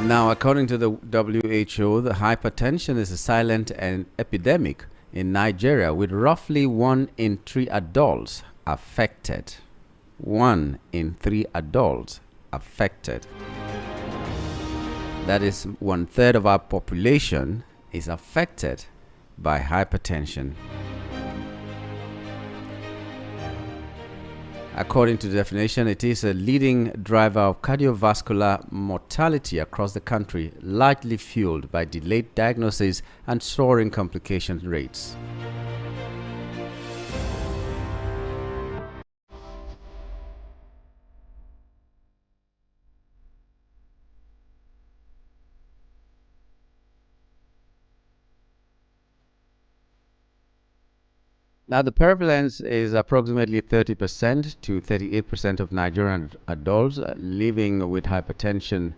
Now, according to the WHO, the hypertension is a silent epidemic in Nigeria, with roughly 1 in 3 adults affected. 1 in 3 adults affected. That is 1/3 of our population is affected by hypertension. According to the definition, it is a leading driver of cardiovascular mortality across the country, largely fueled by delayed diagnosis and soaring complication rates. Now, the prevalence is approximately 30% to 38% of Nigerian adults living with hypertension.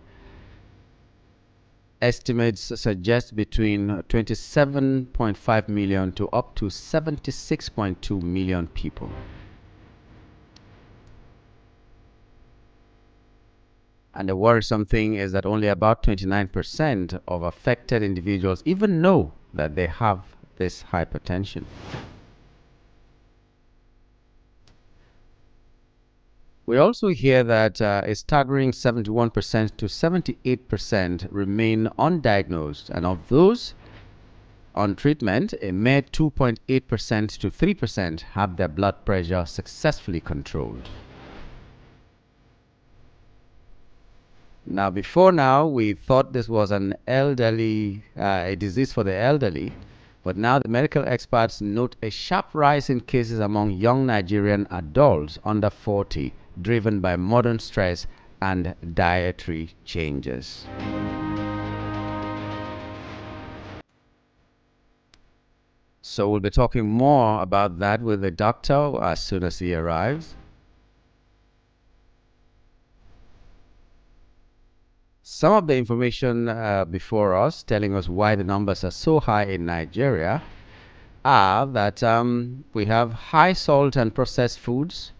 Estimates suggest between 27.5 million to up to 76.2 million people. And the worrisome thing is that only about 29% of affected individuals even know that they have this hypertension. We also hear that a staggering 71% to 78% remain undiagnosed, and of those on treatment, a mere 2.8% to 3% have their blood pressure successfully controlled. Now, before now, we thought this was a disease for the elderly, but now the medical experts note a sharp rise in cases among young Nigerian adults under 40, driven by modern stress and dietary changes. So we'll be talking more about that with the doctor as soon as he arrives. Some of the information before us telling us why the numbers are so high in Nigeria are that we have high salt and processed foods,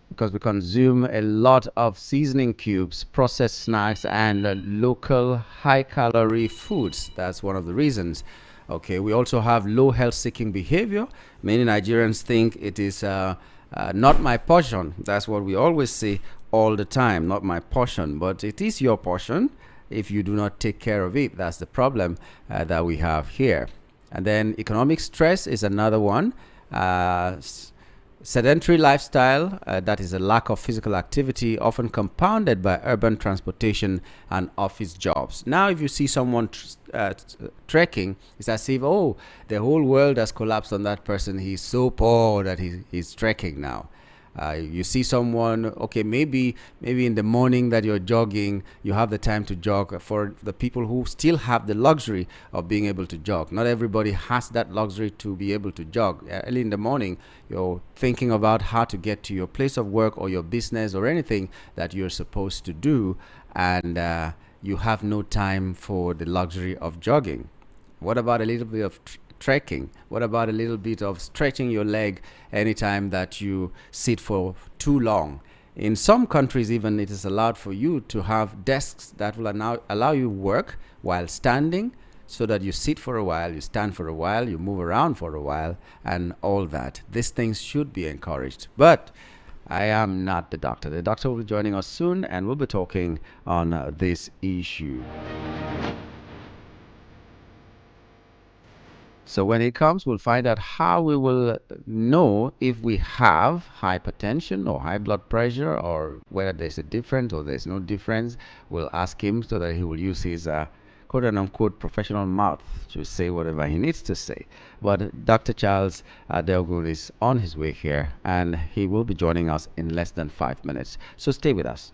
because we consume a lot of seasoning cubes, processed snacks, and local high-calorie foods. That's one of the reasons. Okay, we also have low health-seeking behavior. Many Nigerians think it is not my portion. That's what we always say all the time, not my portion. But it is your portion if you do not take care of it. That's the problem that we have here. And then economic stress is another one. Sedentary lifestyle, that is a lack of physical activity, often compounded by urban transportation and office jobs. Now, if you see someone trekking, it's as if, oh, the whole world has collapsed on that person. He's so poor that he's trekking now. You see someone, okay, maybe in the morning that you're jogging, you have the time to jog. For the people who still have the luxury of being able to jog, not everybody has that luxury to be able to jog. Early in the morning, you're thinking about how to get to your place of work or your business or anything that you're supposed to do, and you have no time for the luxury of jogging. What about a little bit of trekking? What about a little bit of stretching your leg anytime that you sit for too long? In some countries, even, it is allowed for you to have desks that will allow you work while standing, so that you sit for a while, you stand for a while, you move around for a while, and all that. These things should be encouraged. But I am not the doctor. The doctor will be joining us soon, and we'll be talking on this issue. So when it comes, we'll find out how we will know if we have hypertension or high blood pressure, or whether there's a difference or there's no difference. We'll ask him so that he will use his quote unquote professional mouth to say whatever he needs to say. But Dr. Charles Delgun is on his way here, and he will be joining us in less than 5 minutes. So stay with us.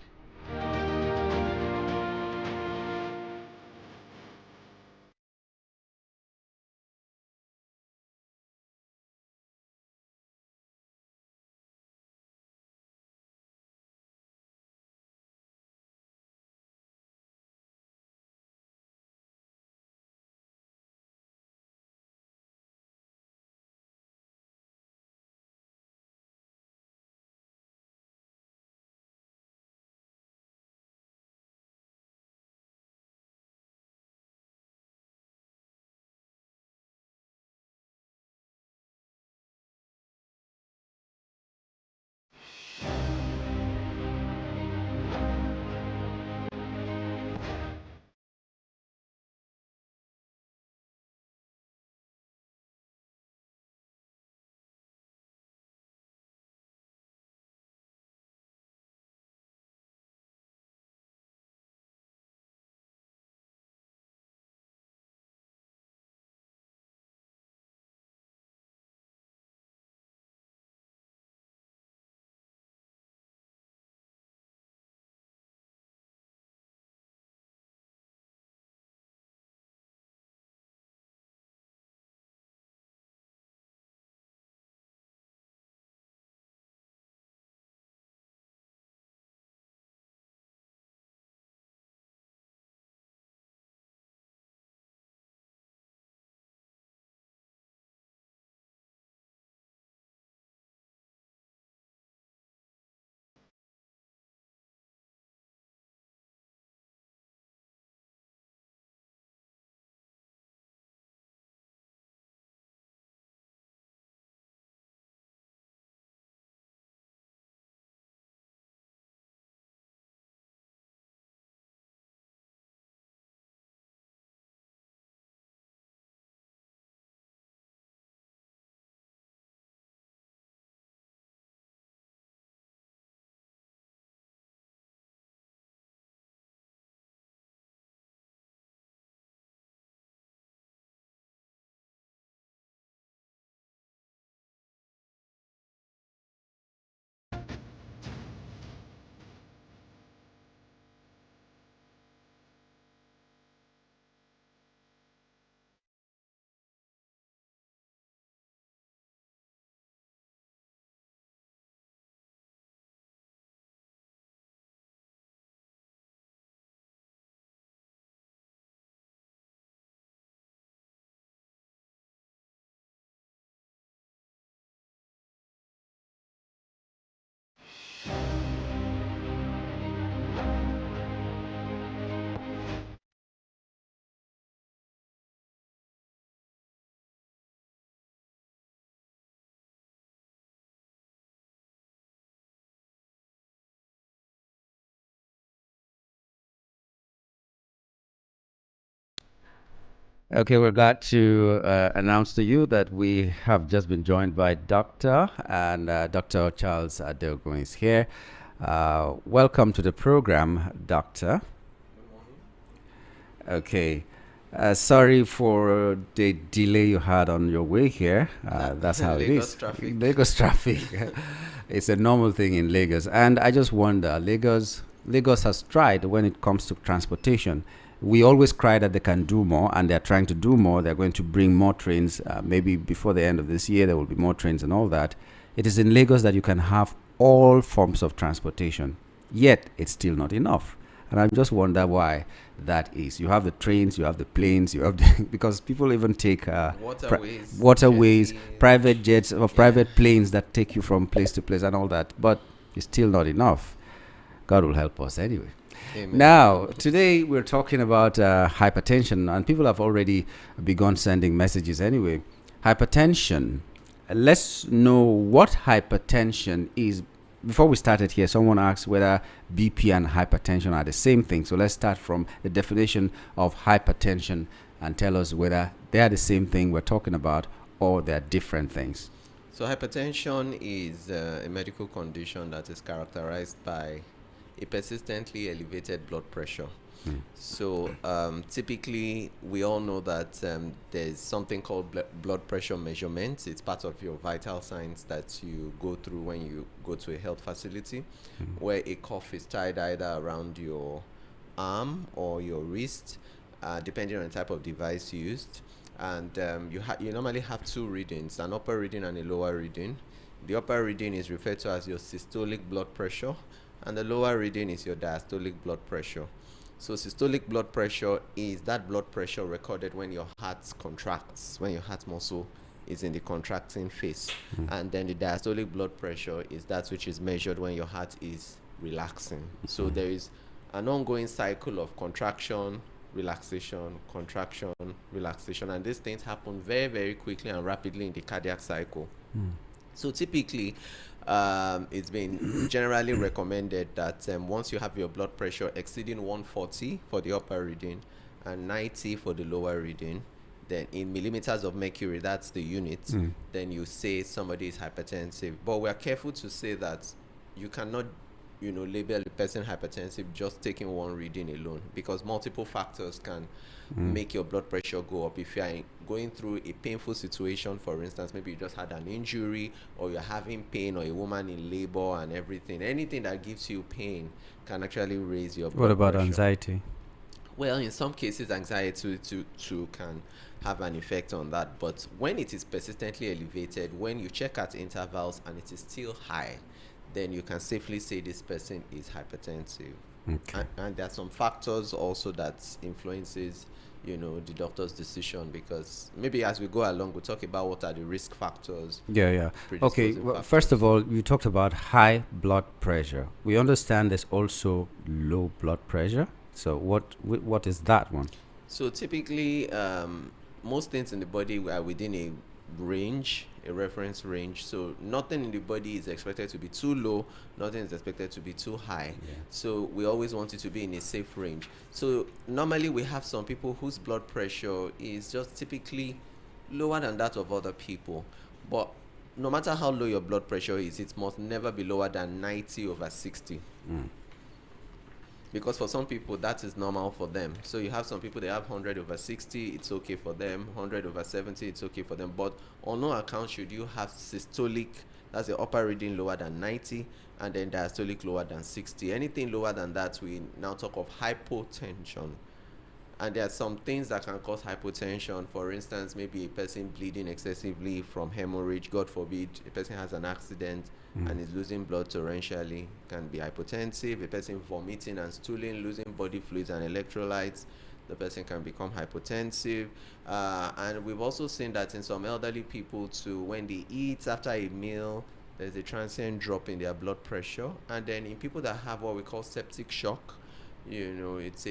Okay, we're glad to announce to you that we have just been joined by Dr. Charles Adogun is here. Welcome to the program, Doctor. Okay. Sorry for the delay you had on your way here. That's how it Lagos is. traffic. Lagos traffic. It's a normal thing in Lagos. And I just wonder, Lagos has tried when it comes to transportation. We always cry that they can do more, and they're trying to do more. They're going to bring more trains. Maybe before the end of this year, there will be more trains and all that. It is in Lagos that you can have all forms of transportation, yet it's still not enough. And I just wonder why that is. You have the trains, you have the planes, you have the, because people even take Waterways, waterways, jetty. private jets, or Yeah. private planes that take you from place to place and all that. But it's still not enough. God will help us anyway. Amen. Now, today we're talking about hypertension, and people have already begun sending messages anyway. Hypertension. Let's know what hypertension is. Before we started here, someone asked whether BP and hypertension are the same thing. So let's start from the definition of hypertension and tell us whether they are the same thing we're talking about or they're different things. So hypertension is a medical condition that is characterized by a persistently elevated blood pressure. So typically, we all know that there's something called blood pressure measurement. It's part of your vital signs that you go through when you go to a health facility, where a cuff is tied either around your arm or your wrist, depending on the type of device used. And you normally have two readings, an upper reading and a lower reading. The upper reading is referred to as your systolic blood pressure, and the lower reading is your diastolic blood pressure. So systolic blood pressure is that blood pressure recorded when your heart contracts, when your heart muscle is in the contracting phase. And then the diastolic blood pressure is that which is measured when your heart is relaxing. So there is an ongoing cycle of contraction, relaxation, contraction, relaxation, and these things happen very, very quickly and rapidly in the cardiac cycle. So typically, it's been generally recommended that once you have your blood pressure exceeding 140 for the upper reading and 90 for the lower reading, then in millimeters of mercury, that's the unit, then you say somebody is hypertensive. But we're careful to say that you cannot label a person hypertensive just taking one reading alone, because multiple factors can make your blood pressure go up. If you are going through a painful situation, for instance, maybe you just had an injury, or you're having pain, or a woman in labor and everything, anything that gives you pain can actually raise your blood What about pressure. anxiety? Well, in some cases, anxiety too can have an effect on that. But when it is persistently elevated, when you check at intervals and it is still high, then you can safely say this person is hypertensive. Okay. And there are some factors also that influences the doctor's decision, because maybe as we go along we'll talk about what are the risk factors. Yeah. Okay. predisposing Well, factors. first of all, you talked about high blood pressure. We understand there's also low blood pressure. So what is that one? So typically, most things in the body are within a range, a reference range. So nothing in the body is expected to be too low, nothing is expected to be too high. So we always want it to be in a safe range. So normally we have some people whose blood pressure is just typically lower than that of other people. But no matter how low your blood pressure is, it must never be lower than 90/60. Because for some people that is normal for them. So you have some people, they have 100/60, it's okay for them. 100/70, it's okay for them. But on no account should you have systolic, that's the upper reading, lower than 90, and then diastolic lower than 60. Anything lower than that, we now talk of hypotension. And there are some things that can cause hypotension. For instance, maybe a person bleeding excessively from hemorrhage, God forbid, a person has an accident and is losing blood torrentially, can be hypotensive. A person vomiting and stooling, losing body fluids and electrolytes, the person can become hypotensive. And we've also seen that in some elderly people too, when they eat after a meal, there's a transient drop in their blood pressure. And then in people that have what we call septic shock, it's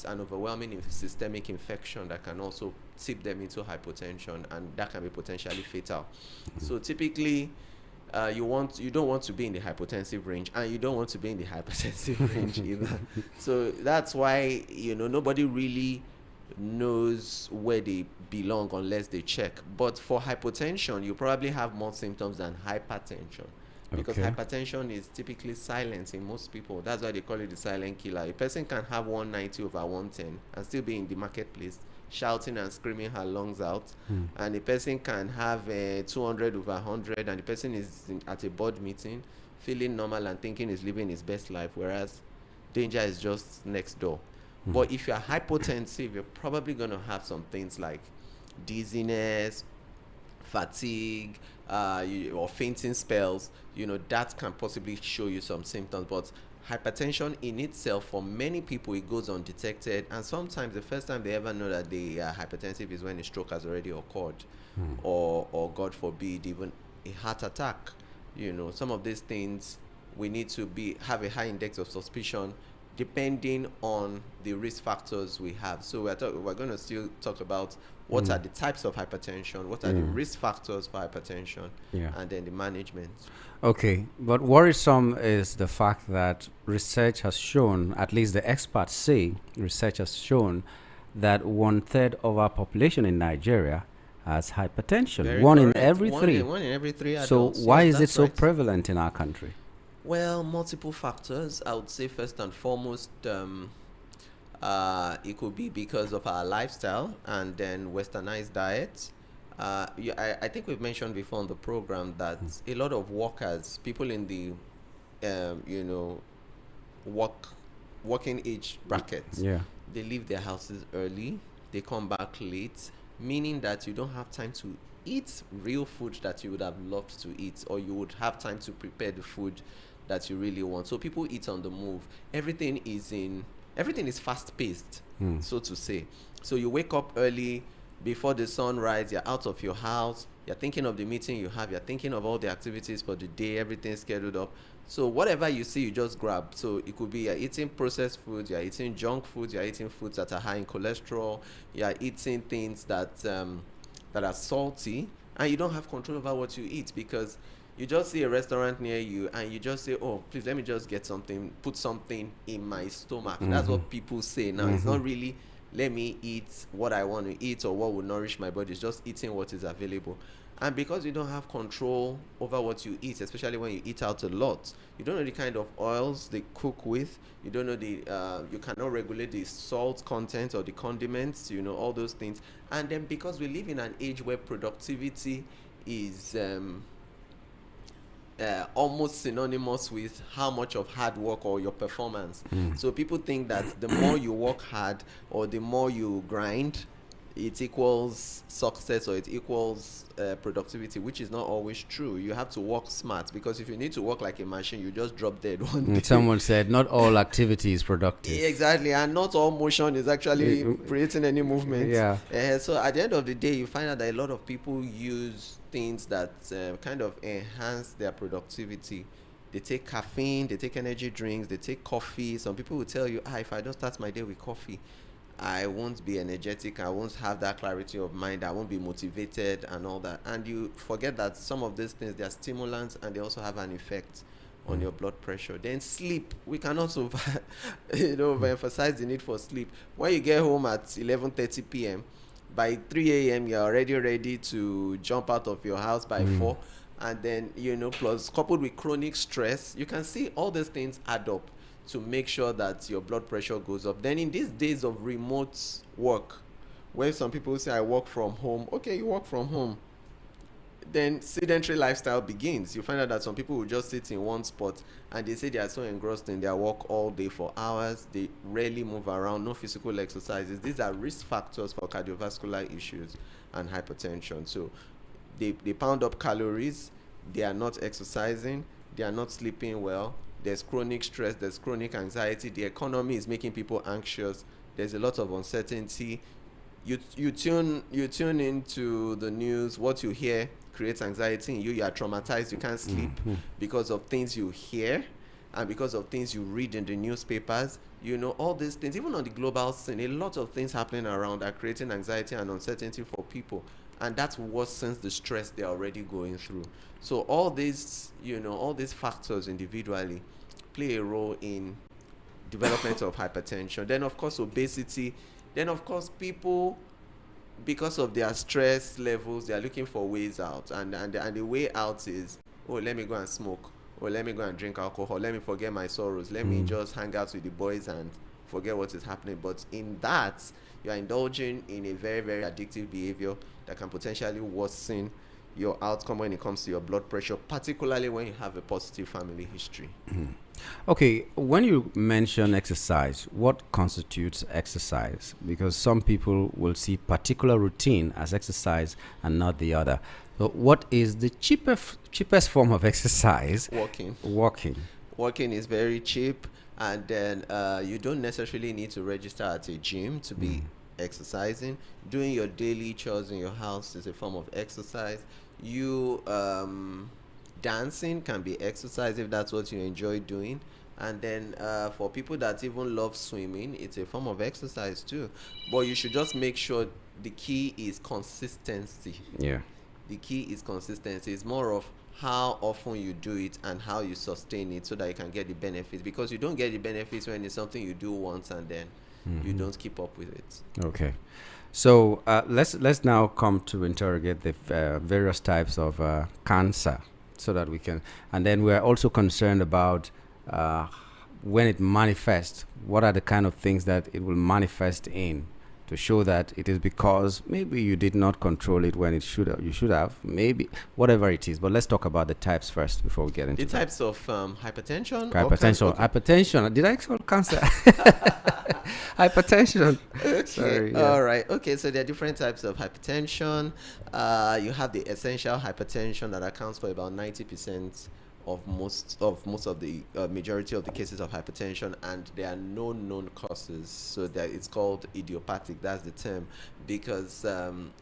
an overwhelming systemic infection that can also tip them into hypotension, and that can be potentially fatal. So typically, you don't want to be in the hypotensive range, and you don't want to be in the hypertensive range either. So that's why nobody really knows where they belong unless they check. But for hypotension, you probably have more symptoms than hypertension, because Okay. hypertension is typically silent in most people. That's why they call it the silent killer. A person can have 190 over 110 and still be in the marketplace shouting and screaming her lungs out, and a person can have 200 over 100 and the person is at a board meeting feeling normal and thinking he's living his best life, whereas danger is just next door. But if you're hypotensive, you're probably going to have some things like dizziness, fatigue, or fainting spells. That can possibly show you some symptoms. But hypertension in itself, for many people, it goes undetected, and sometimes the first time they ever know that they are hypertensive is when a stroke has already occurred, or God forbid, even a heart attack. Some of these things we need to have a high index of suspicion depending on the risk factors we have. So we're going to still talk about what are the types of hypertension, what are the risk factors for hypertension, and then the management. Okay, but worrisome is the fact that research has shown, at least the experts say, research has shown that 1/3 of our population in Nigeria has hypertension. Very One correct. in every three. One in every three So adults. why Yes, is it that's so right. prevalent in our country? Well, multiple factors. I would say first and foremost, it could be because of our lifestyle and then westernized diet. I think we've mentioned before on the program that a lot of workers, people in the, working age bracket, they leave their houses early, they come back late, meaning that you don't have time to eat real food that you would have loved to eat, or you would have time to prepare the food that you really want. So people eat on the move. Everything is fast paced, so to say. So you wake up early, before the sunrise, you're out of your house, you're thinking of the meeting you have, you're thinking of all the activities for the day, everything's scheduled up. So whatever you see, you just grab. So it could be you're eating processed foods, you're eating junk foods, you're eating foods that are high in cholesterol, you're eating things that are salty, and you don't have control over what you eat, because you just see a restaurant near you and you just say, oh, please let me just get something, put something in my stomach. That's what people say now. It's not really let me eat what I want to eat or what will nourish my body. It's just eating what is available. And because you don't have control over what you eat, especially when you eat out a lot, you don't know the kind of oils they cook with, you don't know you cannot regulate the salt content or the condiments, all those things. And then because we live in an age where productivity is almost synonymous with how much of hard work or your performance. So people think that the more you work hard or the more you grind, it equals success or it equals productivity, which is not always true. You have to work smart, because if you need to work like a machine, you just drop dead one day. Someone said not all activity is productive. Exactly, and not all motion is actually creating any movement. So at the end of the day, you find out that a lot of people use things that kind of enhance their productivity. They take caffeine, they take energy drinks, they take coffee. Some people will tell you, if I don't start my day with coffee, I won't be energetic, I won't have that clarity of mind, I won't be motivated and all that. And you forget that some of these things, they are stimulants and they also have an effect on your blood pressure. Then sleep, we can also emphasize the need for sleep. When you get home at 11:30 p.m., by 3 a.m. you're already ready to jump out of your house by 4. And then, plus coupled with chronic stress, you can see all these things add up to make sure that your blood pressure goes up. Then in these days of remote work, where some people say I work from home, okay, you work from home, then sedentary lifestyle begins. You find out that some people will just sit in one spot and they say they are so engrossed in their work all day for hours, they rarely move around, no physical exercises. These are risk factors for cardiovascular issues and hypertension. So they pound up calories, they are not exercising, they are not sleeping well, there's chronic stress, there's chronic anxiety, the economy is making people anxious, there's a lot of uncertainty. You tune into the news, what you hear creates anxiety in you. You are traumatized, you can't sleep because of things you hear and because of things you read in the newspapers. All these things, even on the global scene, a lot of things happening around are creating anxiety and uncertainty for people, and that's worsens the stress they're already going through. So all these factors individually play a role in development of hypertension. Then of course obesity Then, of course, people, because of their stress levels, they are looking for ways out. And the way out is, oh, let me go and smoke. Or let me go and drink alcohol. Let me forget my sorrows. Let me just hang out with the boys and forget what is happening. But in that, you are indulging in a very, very addictive behavior that can potentially worsen your outcome when it comes to your blood pressure, particularly when you have a positive family history. Okay, when you mention exercise, what constitutes exercise? Because some people will see particular routine as exercise and not the other. So, what is the cheapest form of exercise? Walking. Walking. Walking is very cheap, and then you don't necessarily need to register at a gym to be exercising. Doing your daily chores in your house is a form of exercise. You dancing can be exercise if that's what you enjoy doing. And then for people that even love swimming, it's a form of exercise too. But you should just make sure the key is consistency. Yeah. The key is consistency. It's more of how often you do it and how you sustain it so that you can get the benefits, because you don't get the benefits when it's something you do once and then you don't keep up with it. Okay. So let's now come to interrogate the various types of cancer, so that we can, and then we're also concerned about when it manifests. What are the kind of things that it will manifest in, to show that it is because maybe you did not control it when you should have, maybe whatever it is. But let's talk about the types first before we get into the types of hypertension. Hypertension. Did I call cancer? Hypertension. Okay. Sorry, yeah. All right. Okay. So there are different types of hypertension. You have the essential hypertension that accounts for about 90% of most of the majority of the cases of hypertension, and there are no known causes, so that it's called idiopathic. That's the term, because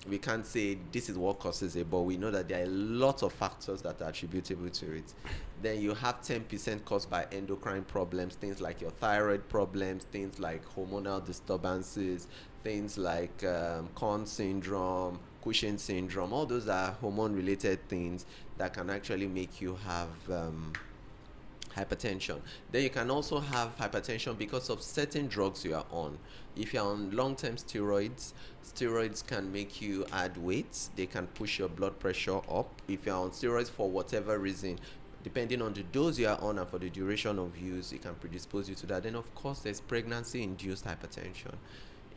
we can't say this is what causes it, but we know that there are a lot of factors that are attributable to it. Then you have 10% caused by endocrine problems, things like your thyroid problems, things like hormonal disturbances, things like Conn syndrome, Cushing syndrome. All those are hormone-related things that can actually make you have hypertension. Then you can also have hypertension because of certain drugs you are on. If you're on long-term steroids, steroids can make you add weight. They can push your blood pressure up. If you're on steroids for whatever reason, depending on the dose you are on and for the duration of use, it can predispose you to that. Then, of course, there's pregnancy-induced hypertension.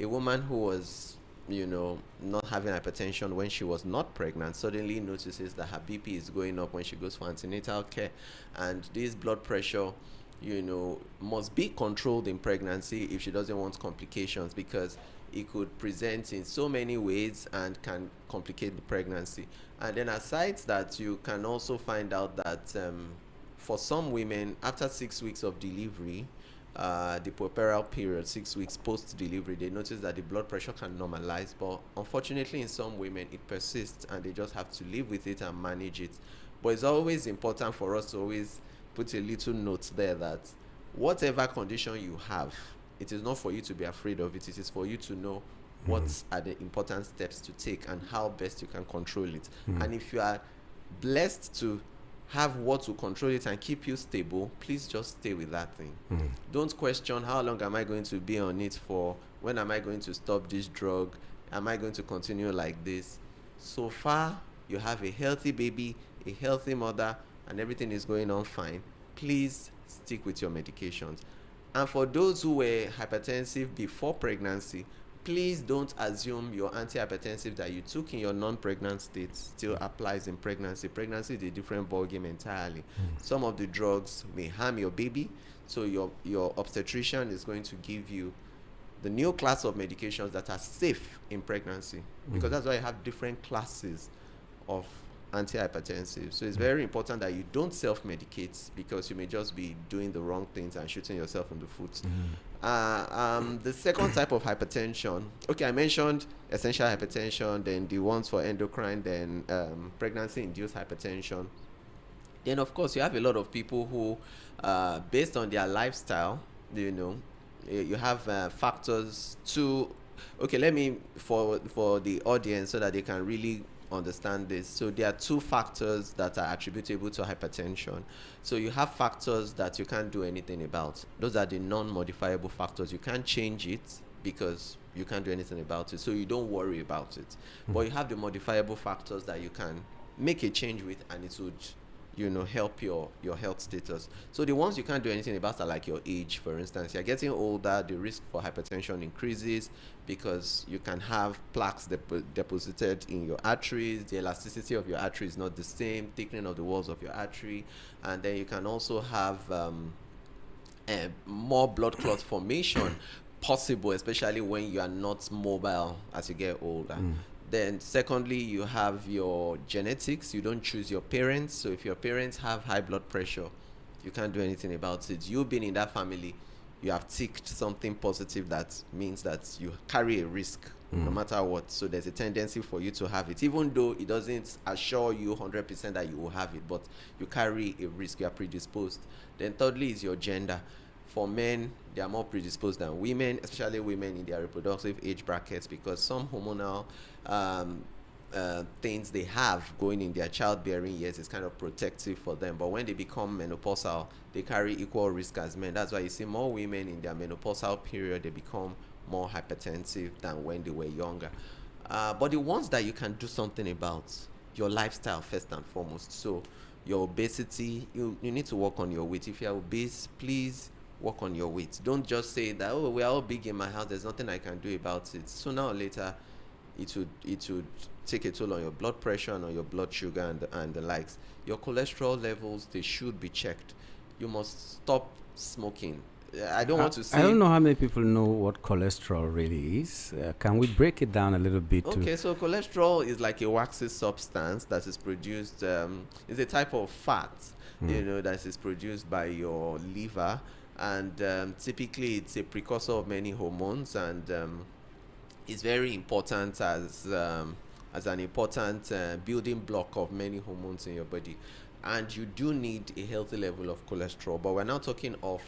A woman who was not having hypertension when she was not pregnant suddenly notices that her BP is going up when she goes for antenatal care, and this blood pressure must be controlled in pregnancy if she doesn't want complications, because it could present in so many ways and can complicate the pregnancy. And then aside that, you can also find out that for some women, after 6 weeks of delivery, the puerperal period, 6 weeks post-delivery, they notice that the blood pressure can normalize, but unfortunately in some women it persists and they just have to live with it and manage it. But it's always important for us to always put a little note there that whatever condition you have, it is not for you to be afraid of it. It is for you to know what are the important steps to take and how best you can control it. And if you are blessed to have what to control it and keep you stable, please just stay with that thing. Don't question how long am I going to be on it for, when am I going to stop this drug, am I going to continue like this. So far you have a healthy baby, a healthy mother, and everything is going on fine. Please stick with your medications. And for those who were hypertensive before pregnancy, please don't assume your antihypertensive that you took in your non-pregnant state still applies in pregnancy. Pregnancy is a different ballgame entirely. Some of the drugs may harm your baby, so your obstetrician is going to give you the new class of medications that are safe in pregnancy, because that's why you have different classes of antihypertensive. So it's very important that you don't self-medicate, because you may just be doing the wrong things and shooting yourself in the foot. The second type of hypertension, okay, I mentioned essential hypertension, then the ones for endocrine, then pregnancy-induced hypertension. Then, of course, you have a lot of people who, based on their lifestyle, you have factors to, okay, let me, for the audience so that they can really understand this. So there are two factors that are attributable to hypertension. So you have factors that you can't do anything about. Those are the non-modifiable factors. You can't change it because you can't do anything about it, so you don't worry about it. But you have the modifiable factors that you can make a change with, and it would, help your health status. So the ones you can't do anything about are like your age. For instance, you're getting older, the risk for hypertension increases because you can have plaques deposited in your arteries. The elasticity of your artery is not the same, thickening of the walls of your artery. And then you can also have more blood clot formation possible, especially when you are not mobile as you get older. Then secondly, you have your genetics. You don't choose your parents. So if your parents have high blood pressure, you can't do anything about it. You being in that family, you have ticked something positive that means that you carry a risk no matter what. So there's a tendency for you to have it, even though it doesn't assure you 100% that you will have it, but you carry a risk, you are predisposed. Then thirdly is your gender. For men, they are more predisposed than women, especially women in their reproductive age brackets, because some hormonal things they have going in their childbearing years is kind of protective for them. But when they become menopausal, they carry equal risk as men. That's why you see more women in their menopausal period, they become more hypertensive than when they were younger. But the ones that you can do something about, your lifestyle first and foremost. So your obesity, you need to work on your weight. If you're obese, please work on your weight. Don't just say that, oh, we're all big in my house, there's nothing I can do about it. Sooner or later, it would take a toll on your blood pressure and on your blood sugar and the likes. Your cholesterol levels, they should be checked. You must stop smoking. I don't want to say... I don't know how many people know what cholesterol really is. Can we break it down a little bit? Okay, so cholesterol is like a waxy substance that is produced, it's a type of fat, that is produced by your liver. And typically it's a precursor of many hormones, and it's very important as an important building block of many hormones in your body. And you do need a healthy level of cholesterol, but we're now talking of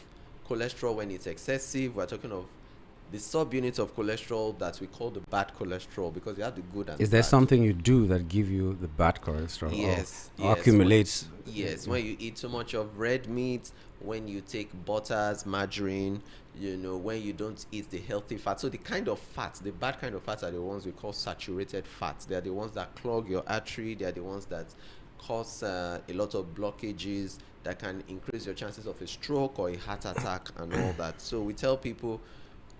cholesterol when it's excessive. We're talking of the subunit of cholesterol that we call the bad cholesterol, because you have the good and is there bad. Something you do that give you the bad cholesterol? Yes, or accumulates? Yes, when you eat too much of red meat, when you take butters, margarine, when you don't eat the healthy fat. So the kind of fats, the bad kind of fats, are the ones we call saturated fats. They are the ones that clog your artery. They are the ones that cause a lot of blockages that can increase your chances of a stroke or a heart attack and all that. So we tell people,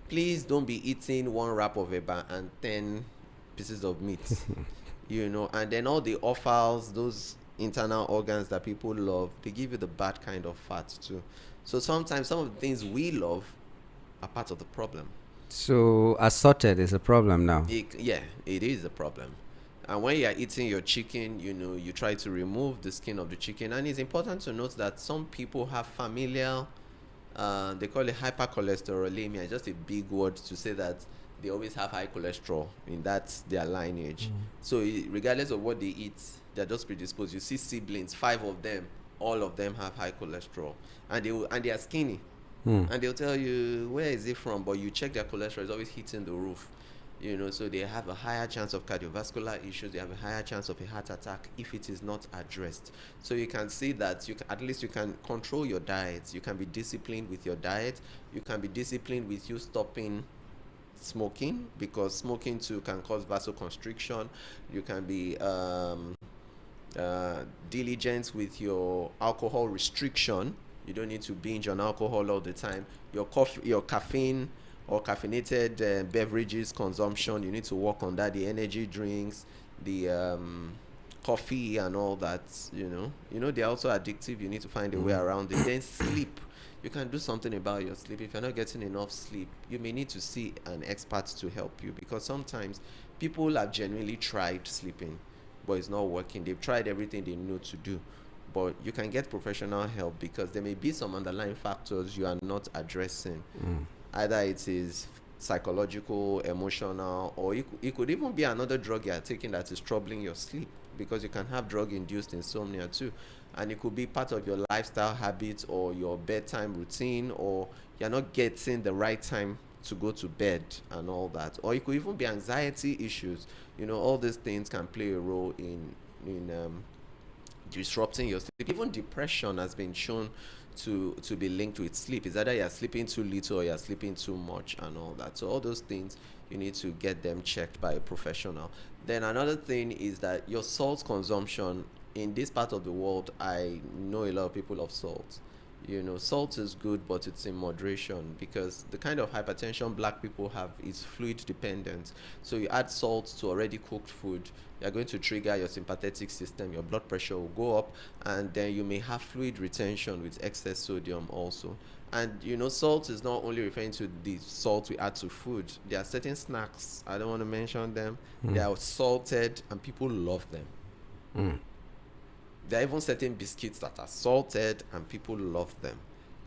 please don't be eating one wrap of eba and 10 pieces of meat, and then all the offals, those internal organs that people love, they give you the bad kind of fat too. So sometimes some of the things we love are part of the problem. So assorted is a problem now. It is a problem. And when you are eating your chicken, you try to remove the skin of the chicken. And it's important to note that some people have familial, they call it hypercholesterolemia. It's just a big word to say that they always have high cholesterol in their lineage. So regardless of what they eat, they're just predisposed. You see siblings, 5 of them, all of them have high cholesterol, and they are skinny. And they'll tell you, where is it from? But you check their cholesterol, it's always hitting the roof. So they have a higher chance of cardiovascular issues. They have a higher chance of a heart attack if it is not addressed. So you can see that at least you can control your diet. You can be disciplined with your diet. You can be disciplined with you stopping smoking, because smoking too can cause vasoconstriction. You can be diligent with your alcohol restriction. You don't need to binge on alcohol all the time. Your caffeine or caffeinated beverages consumption, you need to work on that. The energy drinks, the coffee and all that, they're also addictive. You need to find a way around it. Then sleep. You can do something about your sleep. If you're not getting enough sleep, you may need to see an expert to help you, because sometimes people have genuinely tried sleeping, but it's not working. They've tried everything they know to do, but you can get professional help, because there may be some underlying factors you are not addressing. Either it is psychological, emotional, or it could even be another drug you are taking that is troubling your sleep, because you can have drug-induced insomnia too. And it could be part of your lifestyle habits or your bedtime routine, or you're not getting the right time to go to bed and all that. Or it could even be anxiety issues. All these things can play a role in disrupting your sleep. Even depression has been shown to be linked with sleep. It's either you're sleeping too little or you're sleeping too much and all that. So all those things you need to get them checked by a professional. Then another thing is that your salt consumption in this part of the world, I know a lot of people love salt. You know, salt is good, but it's in moderation, because the kind of hypertension black people have is fluid dependent. So you add salt to already cooked food, you're going to trigger your sympathetic system, your blood pressure will go up, and then you may have fluid retention with excess sodium also. And you know, salt is not only referring to the salt we add to food. There are certain snacks, I don't want to mention them, they are salted and people love them. There are even certain biscuits that are salted and people love them,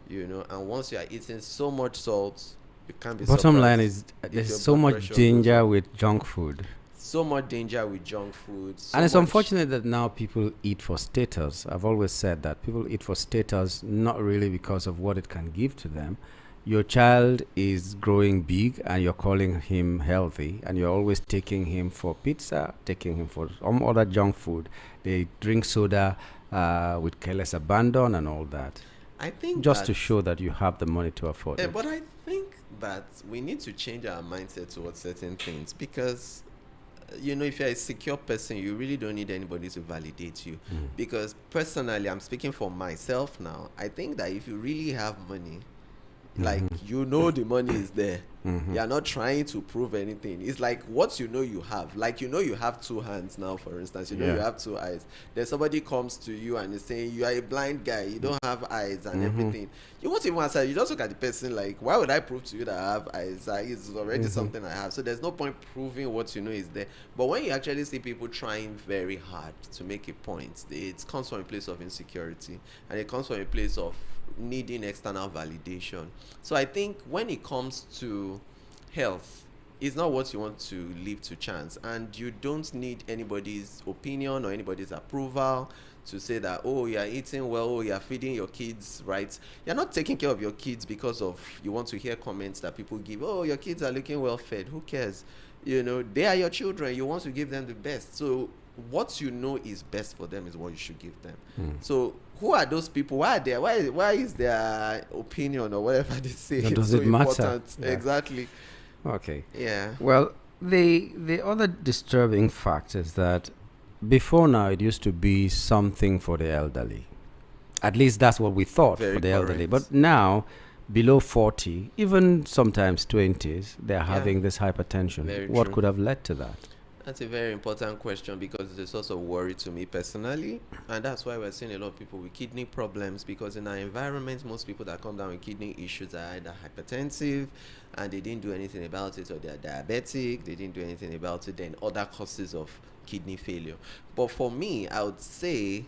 you know. And once you are eating so much salt, you can't be Bottom surprised line is if there's your so blood much pressure goes danger up. with junk food. So much danger with junk food. So And it's much- unfortunate that now people eat for status. I've always said that people eat for status, not really because of what it can give to them. Your child is growing big and you're calling him healthy, and you're always taking him for pizza, taking him for some other junk food. They drink soda with careless abandon and all that, I think just to that- show that you have the money to afford it. But I think that we need to change our mindset towards certain things, because you know, if you're a secure person, you really don't need anybody to validate you. Because personally, I'm speaking for myself now, I think that if you really have money, like, you know, the money is there, you're not trying to prove anything. It's like what you know you have, like, you know, you have two hands now, for instance, you know, Yeah. you have two eyes, then somebody comes to you and is saying you are a blind guy, you don't have eyes and everything. You won't even answer, you just look at the person like, why would I prove to you that I have eyes? It's already something I have. So there's no point proving what you know is there. But when you actually see people trying very hard to make a point, it comes from a place of insecurity, and it comes from a place of needing external validation. So I think when it comes to health, it's not what you want to leave to chance, and you don't need anybody's opinion or anybody's approval to say that, oh, you're eating well, oh, you're feeding your kids right. You're not taking care of your kids because of you want to hear comments that people give, oh, your kids are looking well fed. Who cares? You know, they are your children, you want to give them the best. So what you know is best for them is what you should give them. So who are those people? Why are they? Why is their opinion or whatever they say Or does so it matter? important? Yeah. Exactly. Okay. Yeah. Well, the other disturbing fact is that before now it used to be something for the elderly. At least that's what we thought Very for the elderly. correct. But now, below 40, even sometimes 20s, they're Yeah. having this hypertension. Very What true. could have led to that? That's a very important question, because it's a source of worry to me personally, and that's why we're seeing a lot of people with kidney problems, because in our environment, most people that come down with kidney issues are either hypertensive and they didn't do anything about it, or they're diabetic, they didn't do anything about it, then other causes of kidney failure. But for me, I would say,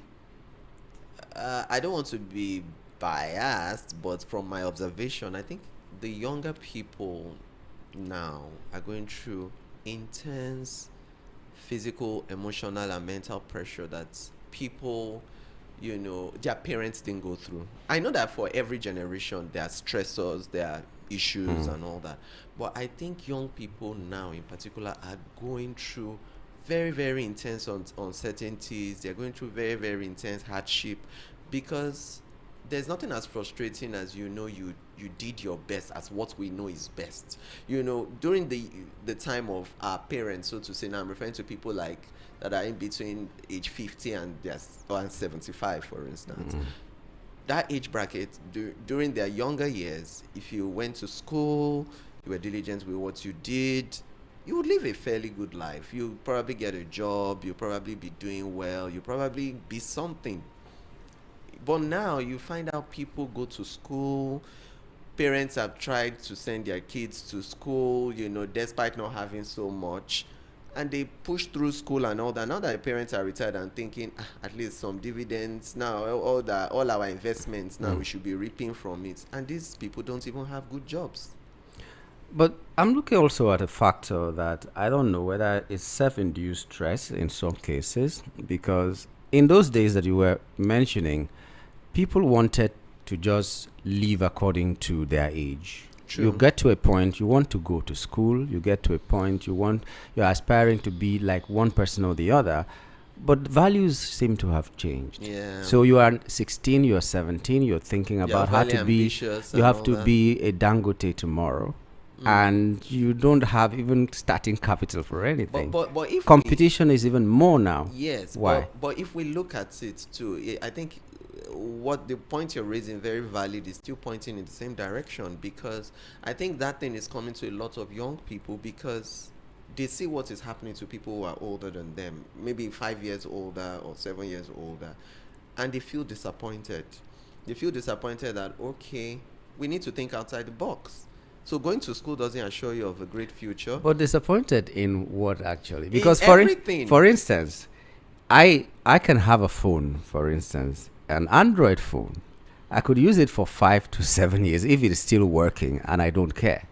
I don't want to be biased, but from my observation, I think the younger people now are going through intense physical, emotional, and mental pressure that people, you know, their parents didn't go through. I know that for every generation there are stressors, there are issues and all that, but I think young people now in particular are going through very, very intense uncertainties. They're going through very, very intense hardship, because there's nothing as frustrating as, you know, you did your best as what we know is best. You know, during the time of our parents, so to say, now I'm referring to people like that are in between age 50 and 75, for instance. That age bracket, during their younger years, if you went to school, you were diligent with what you did, you would live a fairly good life. You probably get a job, you probably be doing well, you probably be something. But now you find out people go to school, parents have tried to send their kids to school, you know, despite not having so much, and they push through school and all that. Now that the parents are retired and thinking, at least some dividends now, all our investments now, we should be reaping from it, and these people don't even have good jobs. But I'm looking also at a factor that I don't know whether it's self-induced stress in some cases, because in those days that you were mentioning, people wanted to just live according to their age. True. You get to a point you want to go to school, you get to a point you're aspiring to be like one person or the other, but values seem to have changed. Yeah. So you are 16, you're 17, you're thinking about how overly to be, ambitious you and have all to that. be a Dangote tomorrow. and you don't have even starting capital for anything. But if Competition is even more now. yes, Why? but if we look at it too, I think what the point you're raising very valid is still pointing in the same direction, because I think that thing is coming to a lot of young people because they see what is happening to people who are older than them, maybe 5 years older or 7 years older, and they feel disappointed. They feel disappointed that, okay, we need to think outside the box. So going to school doesn't assure you of a great future. But disappointed in what actually? In Because everything. for instance, I can have a phone, for instance, an Android phone. I could use it for 5 to 7 years if it is still working and I don't care.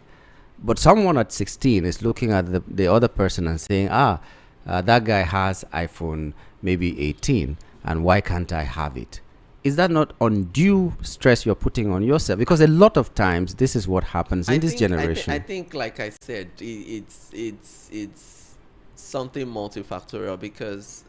But someone at 16 is looking at the other person and saying, that guy has iPhone maybe 18, and why can't I have it? Is that not undue stress you're putting on yourself? Because a lot of times this is what happens in this generation. I think, like I said, it's something multifactorial, because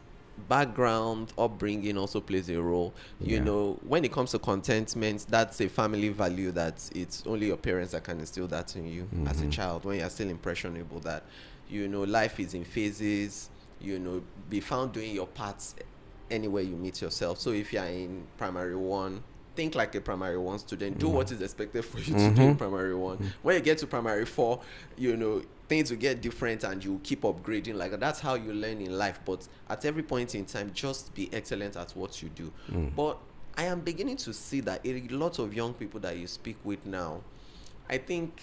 background, upbringing also plays a role. You Yeah. know, when it comes to contentment, that's a family value that it's only your parents that can instill that in you as a child when you're still impressionable, that, you know, life is in phases, you know, be found doing your parts anywhere you meet yourself. So if you're in primary one, think like a primary one student, do what is expected for you to do in primary one. When you get to primary four, you know, things will get different and you keep upgrading. Like, that's how you learn in life. But at every point in time, just be excellent at what you do. But I am beginning to see that a lot of young people that you speak with now, I think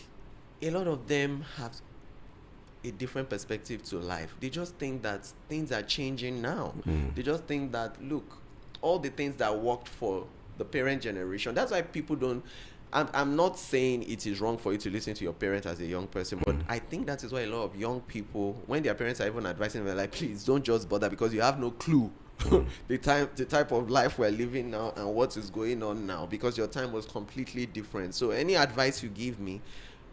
a lot of them have a different perspective to life. They just think that things are changing now. They just think that, look, all the things that worked for the parent generation, that's why people don't, I'm not saying it is wrong for you to listen to your parents as a young person, but I think that is why a lot of young people, when their parents are even advising them, like, please don't just bother, because you have no clue the type of life we're living now and what is going on now, because your time was completely different. So any advice you give me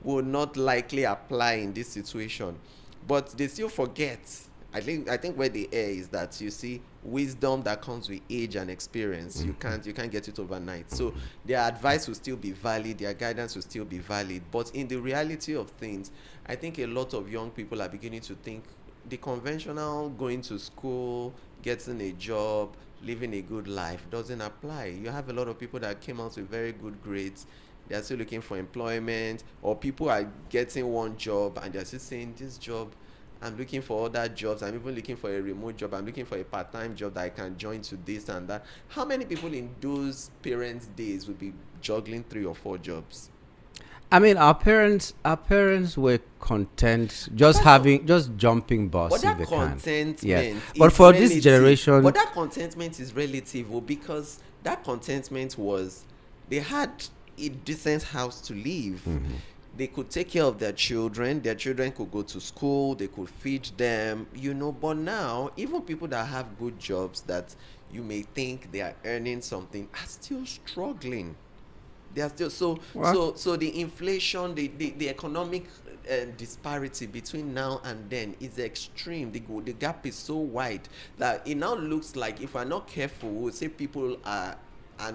will not likely apply in this situation. But they still forget. I think where they err is that, you see, wisdom that comes with age and experience, you can't get it overnight. So their advice will still be valid, their guidance will still be valid. But in the reality of things, I think a lot of young people are beginning to think the conventional going to school, getting a job, living a good life doesn't apply. You have a lot of people that came out with very good grades, they are still looking for employment, or people are getting one job and they're still saying, this job, I'm looking for other jobs, I'm even looking for a remote job, I'm looking for a part-time job that I can join to this and that. How many people in those parents' days would be juggling 3 or 4 jobs? I mean, our parents were content just jumping bus But if that they can. contentment, Yeah. But for this relative. generation, But that contentment is relative, because that contentment was, they had a decent house to live. They could take care of their children could go to school, they could feed them, you know. But now, even people that have good jobs that you may think they are earning something are still struggling. They are still so the inflation, the economic disparity between now and then is extreme. The gap is so wide that it now looks like, if we're not careful, we'll say people are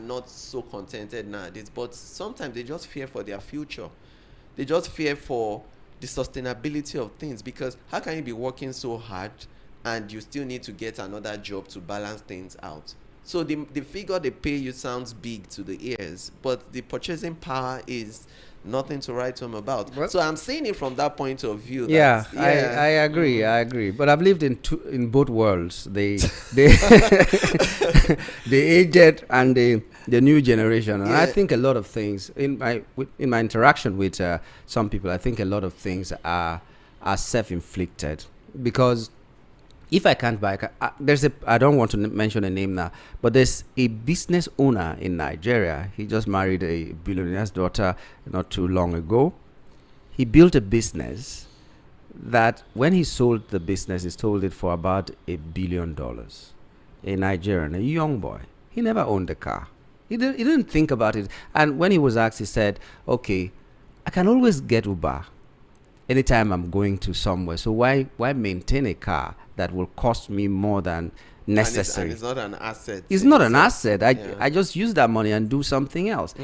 not so contented nowadays. But sometimes they just fear for their future. They just fear for the sustainability of things, because how can you be working so hard and you still need to get another job to balance things out? So the figure they pay you sounds big to the ears, but the purchasing power is nothing to write home about. Well, so I'm seeing it from that point of view. Yeah, That, I agree. But I've lived in both worlds. The the aged and the new generation. And I think a lot of things in my interaction with some people, I think a lot of things are self-inflicted, because if I can't buy, I don't want to mention a name now, but there's a business owner in Nigeria. He just married a billionaire's daughter not too long ago. He built a business that when he sold the business, he sold it for about $1 billion. A Nigerian, a young boy. He never owned a car. He didn't think about it. And when he was asked, he said, okay, I can always get Uber anytime I'm going to somewhere. So why maintain a car that will cost me more than necessary. And it's not an asset. It's in not an itself. asset. Yeah. I just use that money and do something else.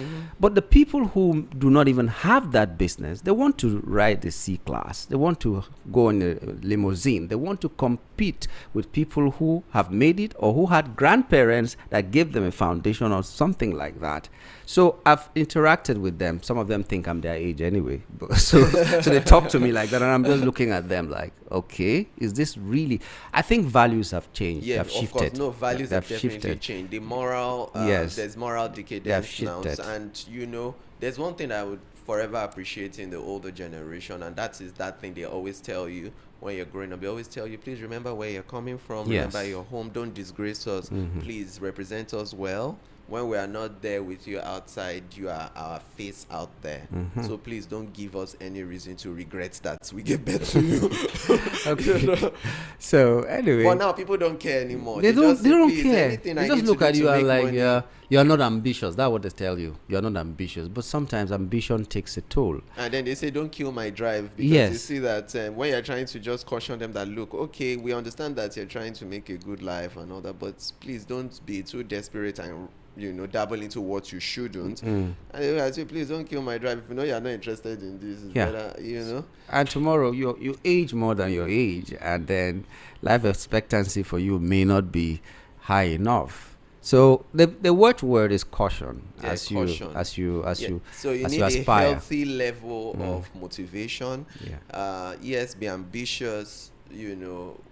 But the people who do not even have that business, they want to ride the C class. They want to go in a limousine. They want to compete with people who have made it or who had grandparents that gave them a foundation or something like that. So I've interacted with them. Some of them think I'm their age anyway. So they talk to me like that, and I'm just looking at them like, okay, is this really? I think values have changed. Yeah, They've of shifted. course. No, values They've have definitely shifted. changed. The moral, Yes. there's moral decadence now. shifted. And, there's one thing I would forever appreciate in the older generation, and that is that thing they always tell you when you're growing up. They always tell you, please remember where you're coming from, Yes. remember your home, don't disgrace us, please represent us well. When we are not there with you outside, you are our face out there. So please don't give us any reason to regret that we gave birth to you. Okay. So anyway, But now people don't care anymore. they don't. just say, They don't "Please, care. anything They I just need look to do at to you and make like, money." you're not ambitious. That's what they tell you. You're not ambitious. But sometimes ambition takes a toll. And then they say, don't kill my drive. Because Yes. you see that when you're trying to just caution them that, look, okay, we understand that you're trying to make a good life and all that, but please don't be too desperate and, dabble into what you shouldn't. And I say, please don't kill my drive. If you know you're not interested in this, it's Yeah. better, And tomorrow you age more than your age, and then life expectancy for you may not be high enough. So the watchword is caution. Yeah, as caution. you So you as need you a aspire. healthy level of motivation. Yeah. Yes, be ambitious,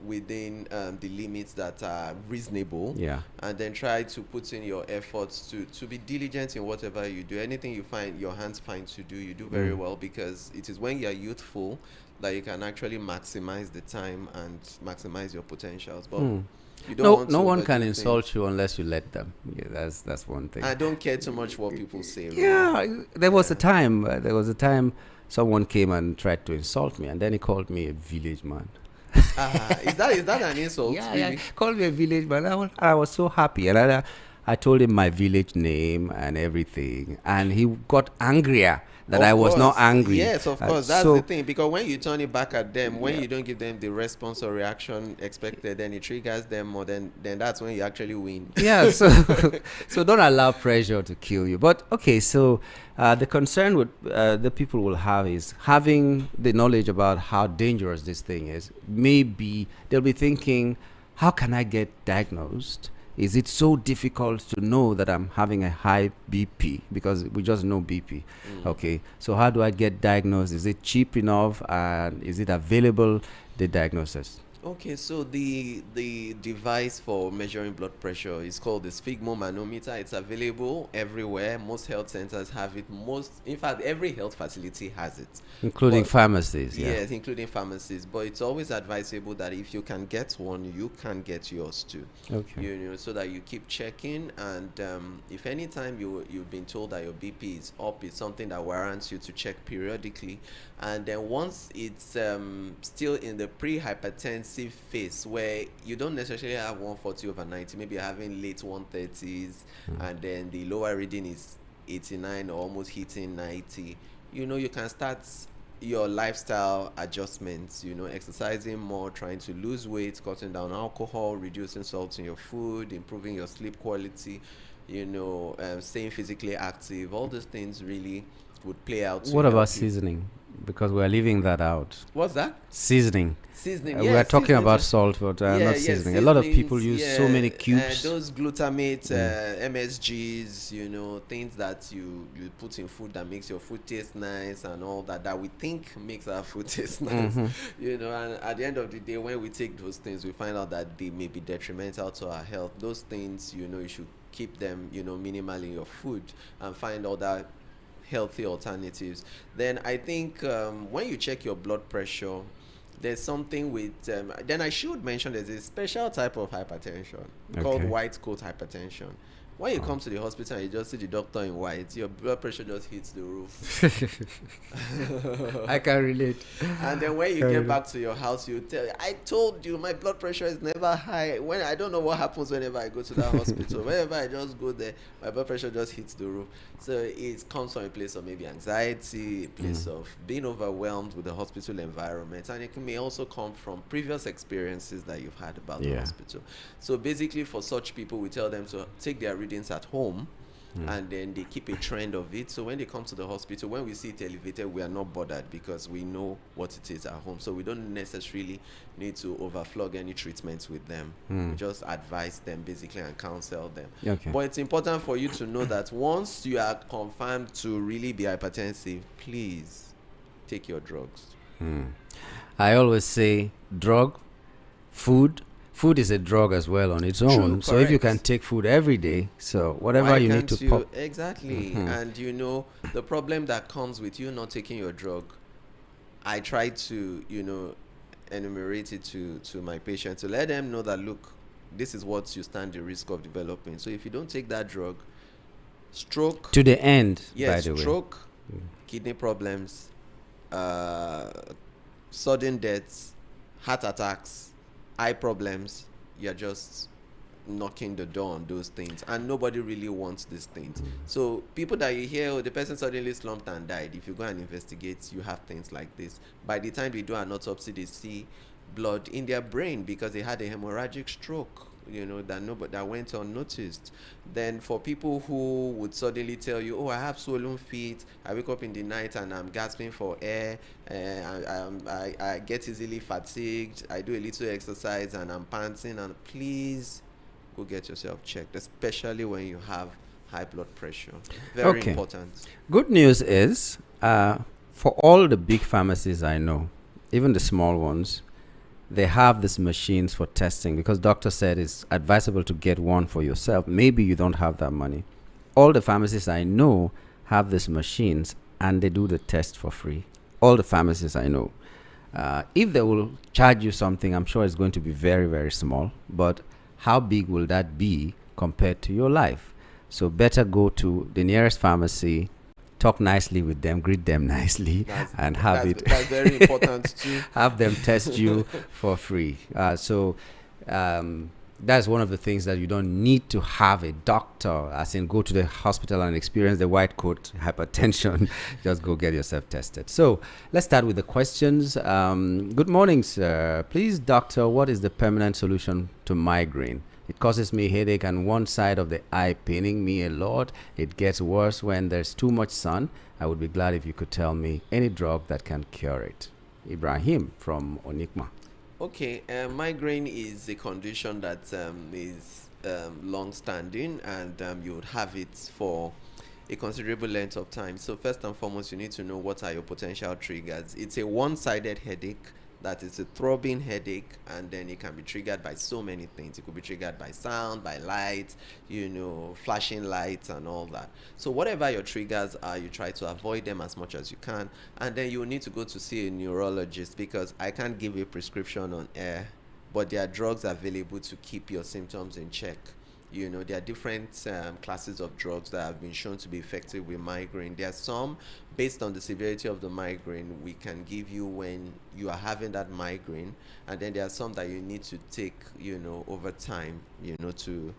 within the limits that are reasonable. Yeah. And then try to put in your efforts to be diligent in whatever you do. Anything you find your hands find to do, you do very well, because it is when you're youthful that you can actually maximize the time and maximize your potentials. But you don't want No to one can overdo insult things. you unless you let them. Yeah, that's one thing. I don't care too much what people say. Really. Yeah, there was a time. Someone came and tried to insult me, and then he called me a village man. Is that an insult? Yeah, really? yeah. Called me a village man. I was so happy, and I told him my village name and everything, and he got angrier that Of I was not course. angry. Yes, of course. That's so the thing. Because when you turn it back at them, when you don't give them the response or reaction expected, then it triggers them more. Then that's when you actually win. yeah, so so don't allow pressure to kill you. But okay, so the concern with the people will have is having the knowledge about how dangerous this thing is. Maybe they'll be thinking, how can I get diagnosed? Is it so difficult to know that I'm having a high BP? Because we just know BP. Okay, so how do I get diagnosed? Is it cheap enough, and is it available, the diagnosis? Okay, so the device for measuring blood pressure is called the sphygmomanometer. It's available everywhere. Most health centers have it. In fact, every health facility has it. Including But- pharmacies, yeah. Yes, including pharmacies. But it's always advisable that if you can get one, you can get yours too. Okay. So that you keep checking. And if any time you've been told that your BP is up, it's something that warrants you to check periodically. And then once it's still in the pre-hypertensive phase, where you don't necessarily have 140/90, maybe you're having late 130s, and then the lower reading is 89 or almost hitting 90, you can start your lifestyle adjustments, exercising more, trying to lose weight, cutting down alcohol, reducing salt in your food, improving your sleep quality, staying physically active. All those things really would play out. What about seasoning? Because we are leaving that out. What's that? Seasoning. Seasoning. We are talking about salt, but not seasoning. A lot of people use so many cubes. Those glutamate, MSGs, things that you put in food that makes your food taste nice and all that we think makes our food taste nice. And at the end of the day, when we take those things, we find out that they may be detrimental to our health. Those things, you should keep them, minimal in your food and find other healthy alternatives. Then I think when you check your blood pressure, there's something with then I should mention there's a special type of hypertension called white coat hypertension, When you come to the hospital and you just see the doctor in white, your blood pressure just hits the roof. I can relate. And then when you get back to your house, you tell, I told you my blood pressure is never high. When I don't know what happens whenever I go to that hospital. Whenever I just go there, my blood pressure just hits the roof. So it comes from a place of maybe anxiety, a place of being overwhelmed with the hospital environment, and it may also come from previous experiences that you've had about the hospital. So basically, for such people, we tell them to take their readings at home, and then they keep a trend of it. So when they come to the hospital, when we see it elevated, we are not bothered because we know what it is at home. So we don't necessarily need to overflog any treatments with them. We just advise them basically and counsel them. Okay. But it's important for you to know that once you are confirmed to really be hypertensive, please take your drugs. I always say food is a drug as well on its own. So if you can take food every day, so whatever you need to pop. Exactly. And you know, the problem that comes with you not taking your drug, I try to, you know, enumerate it to my patients to let them know that, look, this is what you stand the risk of developing. So if you don't take that drug, stroke. To the end, yes, by the stroke, kidney problems, sudden deaths, heart attacks, eye problems, you're just knocking the door on those things, and nobody really wants these things. So people that you hear, oh, the person suddenly slumped and died, if you go and investigate, you have things like this. By the time they do an autopsy, they see blood in their brain because they had a hemorrhagic stroke, you know, that went unnoticed. Then for people who would suddenly tell you, oh, I have swollen feet, I wake up in the night and I'm gasping for air, I get easily fatigued, I do a little exercise and I'm panting, and please go get yourself checked, especially when you have high blood pressure. Very important. Good news is, for all the big pharmacies I know, even the small ones, they have these machines for testing, because doctor said it's advisable to get one for yourself. Maybe you don't have that money. All the pharmacies I know have these machines, and they do the test for free. All the pharmacies I know. If they will charge you something, I'm sure it's going to be very, very small. But how big will that be compared to your life? So better go to the nearest pharmacy, talk nicely with them, greet them nicely, that's very important too. Have them test you for free. So that's one of the things that you don't need to have a doctor, as in go to the hospital and experience the white coat hypertension. Just go get yourself tested. So let's start with the questions. Good morning, sir. Please, doctor, what is the permanent solution to migraine? It causes me headache and one side of the eye paining me a lot. It gets worse when there's too much sun. I would be glad if you could tell me any drug that can cure it. Ibrahim from Onikma. Okay, migraine is a condition that is long-standing, and you would have it for a considerable length of time. So first and foremost, you need to know what are your potential triggers. It's a one-sided headache. That is a throbbing headache, and then it can be triggered by so many things. It could be triggered by sound, by light, you know, flashing lights and all that. So whatever your triggers are, you try to avoid them as much as you can, and then you will need to go to see a neurologist, because I can't give a prescription on air, but there are drugs available to keep your symptoms in check. You know, there are different classes of drugs that have been shown to be effective with migraine. There are some, based on the severity of the migraine, we can give you when you are having that migraine. And then there are some that you need to take, you know, over time, you know, to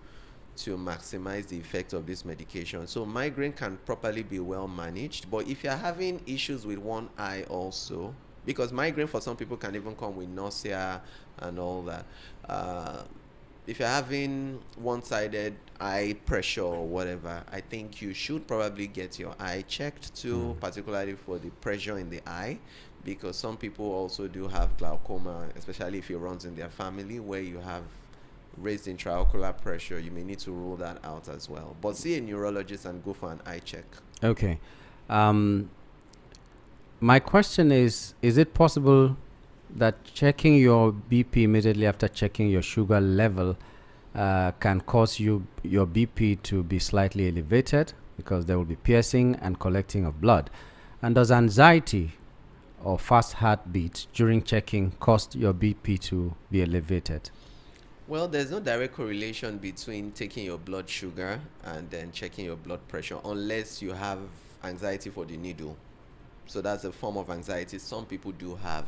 maximize the effect of this medication. So migraine can properly be well managed. But if you're having issues with one eye also, because migraine for some people can even come with nausea and all that, if you're having one-sided eye pressure or whatever, I think you should probably get your eye checked too, particularly for the pressure in the eye, because some people also do have glaucoma, especially if it runs in their family, where you have raised intraocular pressure. You may need to rule that out as well. But see a neurologist and go for an eye check. Okay. My question is it possible that checking your BP immediately after checking your sugar level can cause your BP to be slightly elevated, because there will be piercing and collecting of blood? And does anxiety or fast heartbeat during checking cause your BP to be elevated? Well, there's no direct correlation between taking your blood sugar and then checking your blood pressure unless you have anxiety for the needle. So that's a form of anxiety some people do have.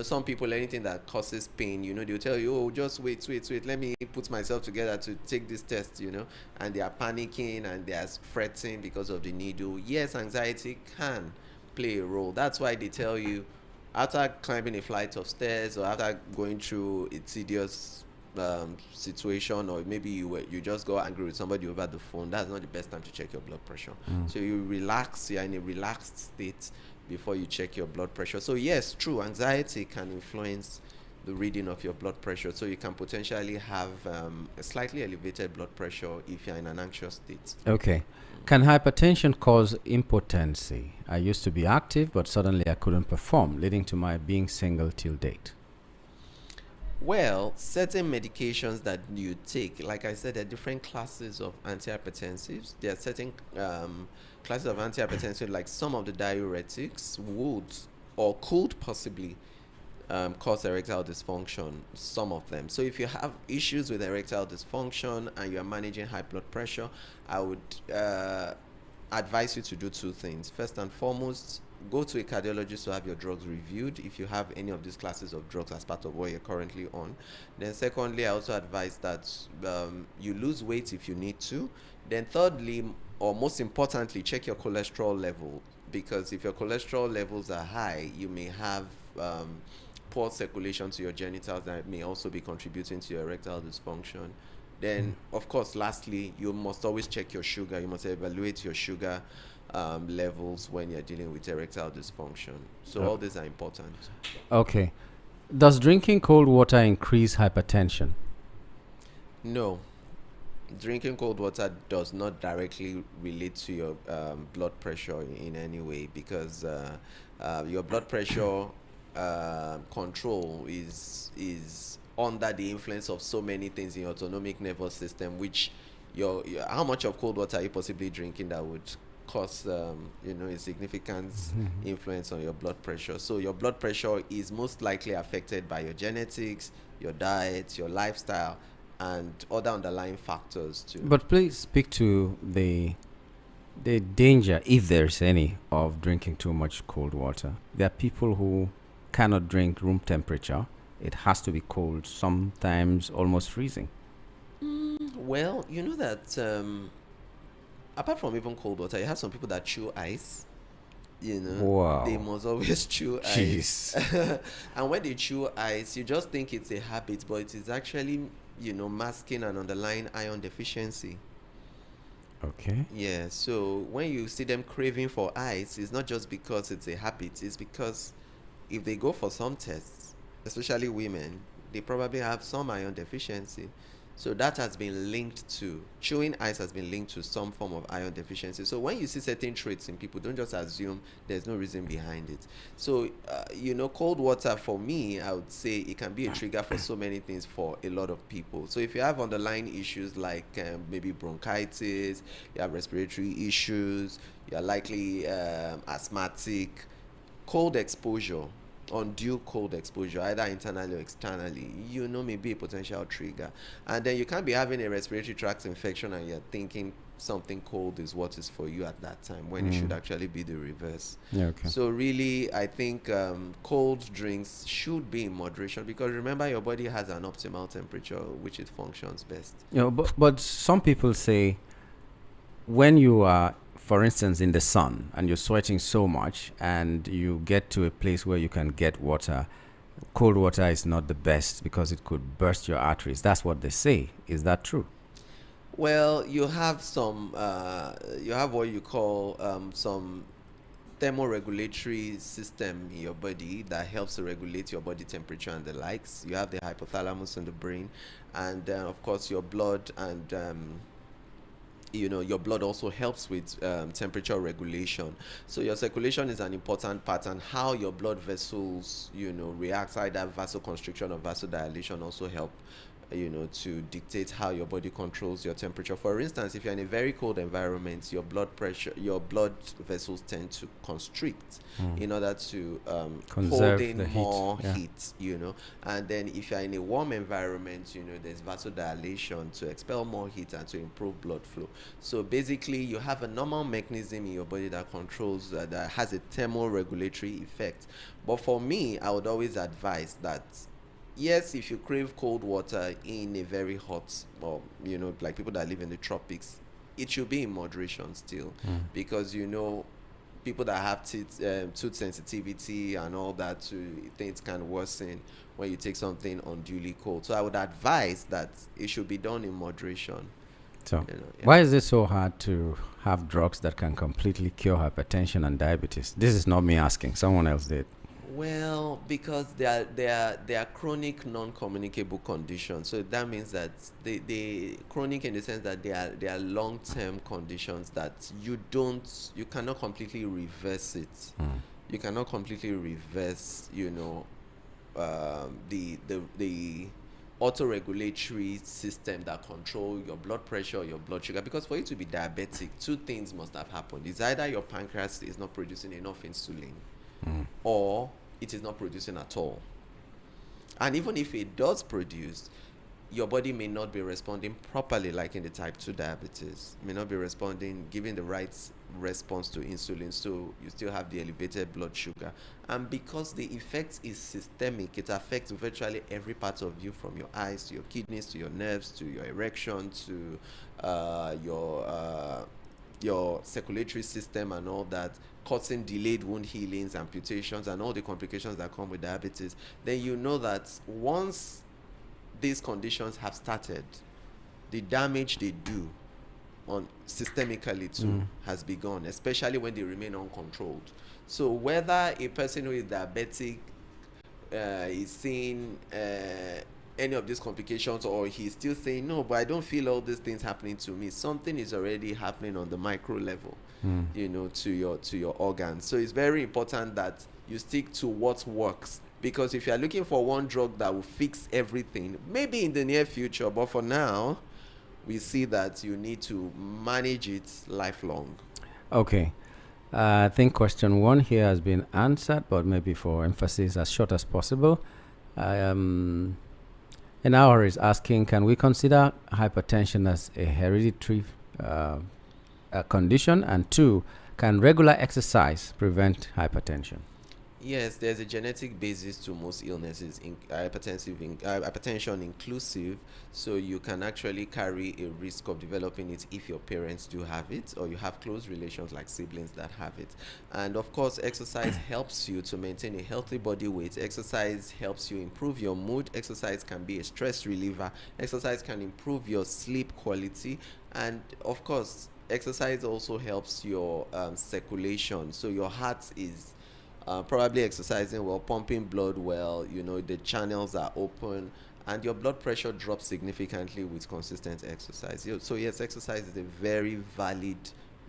Some people, anything that causes pain, they'll tell you, oh, just wait, wait, wait, let me put myself together to take this test, and they are panicking and they are fretting because of the needle. Yes, anxiety can play a role. That's why they tell you after climbing a flight of stairs or after going through a tedious situation, or maybe you just got angry with somebody over the phone, that's not the best time to check your blood pressure. So you're in a relaxed state before you check your blood pressure. So yes, true, anxiety can influence the reading of your blood pressure, so you can potentially have a slightly elevated blood pressure if you're in an anxious state. Okay. Can hypertension cause impotency? I used to be active, but suddenly I couldn't perform, leading to my being single till date. Well, certain medications that you take, like I said, there are different classes of antihypertensives. There are certain classes of antihypertensive, like some of the diuretics would or could possibly cause erectile dysfunction, some of them. So if you have issues with erectile dysfunction and you are managing high blood pressure, I would advise you to do two things. First and foremost, go to a cardiologist to have your drugs reviewed if you have any of these classes of drugs as part of what you're currently on. Then secondly, I also advise that you lose weight if you need to. Then thirdly, or most importantly, check your cholesterol level, because if your cholesterol levels are high, you may have poor circulation to your genitals that may also be contributing to your erectile dysfunction. Then, of course, lastly, you must always check your sugar. You must evaluate your sugar levels when you're dealing with erectile dysfunction. So all these are important. Okay. Does drinking cold water increase hypertension? No. Drinking cold water does not directly relate to your blood pressure in any way, because your blood pressure control is under the influence of so many things in your autonomic nervous system, which your how much of cold water are you possibly drinking that would cause a significant influence on your blood pressure. So your blood pressure is most likely affected by your genetics, your diet, your lifestyle, and other underlying factors too. But please speak to the danger, if there's any, of drinking too much cold water. There are people who cannot drink room temperature. It has to be cold, sometimes almost freezing. Well, you know that apart from even cold water, you have some people that chew ice. Wow. They must always chew ice. Jeez. And when they chew ice, you just think it's a habit, but it is actually, masking an underlying iron deficiency. Okay. Yeah, so when you see them craving for ice, it's not just because it's a habit, it's because if they go for some tests, especially women, they probably have some iron deficiency. So that has been linked to, chewing ice has been linked to some form of iron deficiency. So when you see certain traits in people, don't just assume there's no reason behind it. So, cold water, for me, I would say it can be a trigger for so many things for a lot of people. So if you have underlying issues like maybe bronchitis, you have respiratory issues, you're likely asthmatic, cold exposure, undue cold exposure, either internally or externally, may be a potential trigger. And then you can't be having a respiratory tract infection and you're thinking something cold is what is for you at that time, when it should actually be the reverse. Yeah, okay. So really, I think cold drinks should be in moderation, because remember, your body has an optimal temperature which it functions best. But some people say when you are, for instance, in the sun and you're sweating so much and you get to a place where you can get water, cold water is not the best because it could burst your arteries. That's what they say. Is that true? Well, you have you have what you call some thermoregulatory system in your body that helps to regulate your body temperature and the likes. You have the hypothalamus in the brain, and of course your blood, and your blood also helps with temperature regulation. So your circulation is an important part, and how your blood vessels react, either vasoconstriction or vasodilation, also help to dictate how your body controls your temperature. For instance, if you're in a very cold environment, your blood vessels tend to constrict in order to hold Conserve in the heat. more Yeah. heat, and then if you're in a warm environment, there's vasodilation to expel more heat and to improve blood flow. So basically, you have a normal mechanism in your body that controls, that has a thermoregulatory effect. But for me, I would always advise that, yes, if you crave cold water in a very hot, or like people that live in the tropics, it should be in moderation still, because people that have tooth sensitivity and all that, things can worsen when you take something unduly cold. So I would advise that it should be done in moderation. So, Yeah. why is it so hard to have drugs that can completely cure hypertension and diabetes? This is not me asking. Someone else did. Well, because they are chronic non-communicable conditions. So that means that they chronic in the sense that they are long-term conditions that you cannot completely reverse it. You cannot completely reverse, the autoregulatory system that control your blood pressure or your blood sugar. Because for you to be diabetic, two things must have happened. It's either your pancreas is not producing enough insulin, or it is not producing at all. And even if it does produce, your body may not be responding properly, like in the type 2 diabetes, may not be giving the right response to insulin, so you still have the elevated blood sugar. And because the effect is systemic, it affects virtually every part of you, from your eyes to your kidneys to your nerves to your erection to your circulatory system and all that, causing delayed wound healings, amputations, and all the complications that come with diabetes. Then you know that once these conditions have started, the damage they do systemically too has begun, especially when they remain uncontrolled. So whether a person who is diabetic is seeing any of these complications, or he's still saying, no, but I don't feel all these things happening to me, something is already happening on the micro level, to your organs. So it's very important that you stick to what works, because if you're looking for one drug that will fix everything, maybe in the near future, but for now, we see that you need to manage it lifelong. Okay. I think question 1 here has been answered, but maybe for emphasis, as short as possible. An hour is asking, can we consider hypertension as a hereditary condition? And 2, can regular exercise prevent hypertension? Yes, there's a genetic basis to most illnesses, hypertension inclusive. So you can actually carry a risk of developing it if your parents do have it, or you have close relations like siblings that have it. And of course, exercise helps you to maintain a healthy body weight. Exercise helps you improve your mood. Exercise can be a stress reliever. Exercise can improve your sleep quality. And of course, exercise also helps your circulation. So your heart is probably exercising well, pumping blood well, the channels are open, and your blood pressure drops significantly with consistent exercise. So yes, exercise is a very valid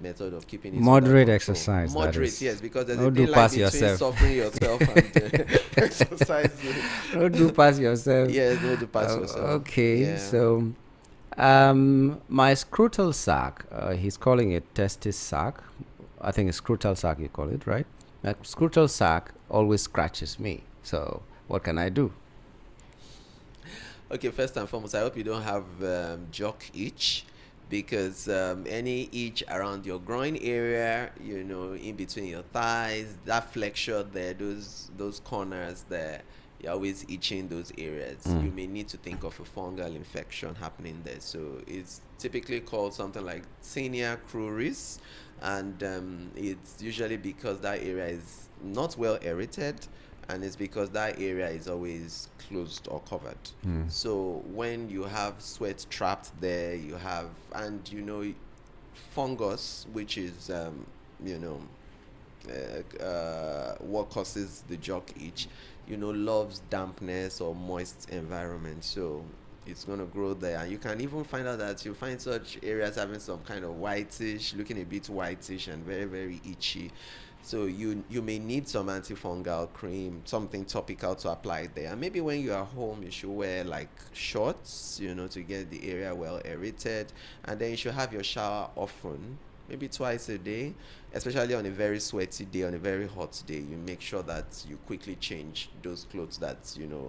method of keeping it moderate under control. exercise. Moderate, yes, because there's Don't a do thin line pass between yourself. suffering yourself and exercising. Don't do pass yourself. Yes, don't do pass yourself. Okay, Yeah. so my scrotal sac, he's calling it testis sac. I think it's scrotal sac you call it, right? That scrotal sac always scratches me. So what can I do? Okay, first and foremost, I hope you don't have jock itch, because any itch around your groin area, in between your thighs, that flexure there, those corners there, you're always itching those areas. You may need to think of a fungal infection happening there. So it's typically called something like tinea cruris, and it's usually because that area is not well aerated, and it's because that area is always closed or covered. So when you have sweat trapped there, you have, and fungus, which is what causes the jock itch, loves dampness or moist environment. So it's going to grow there, and you can even find out that you find such areas having some kind of whitish, looking a bit whitish and very, very itchy. So you may need some antifungal cream, something topical to apply there. And maybe when you are home, you should wear like shorts, to get the area well aerated. And then you should have your shower often, maybe twice a day, especially on a very sweaty day, on a very hot day. You make sure that you quickly change those clothes that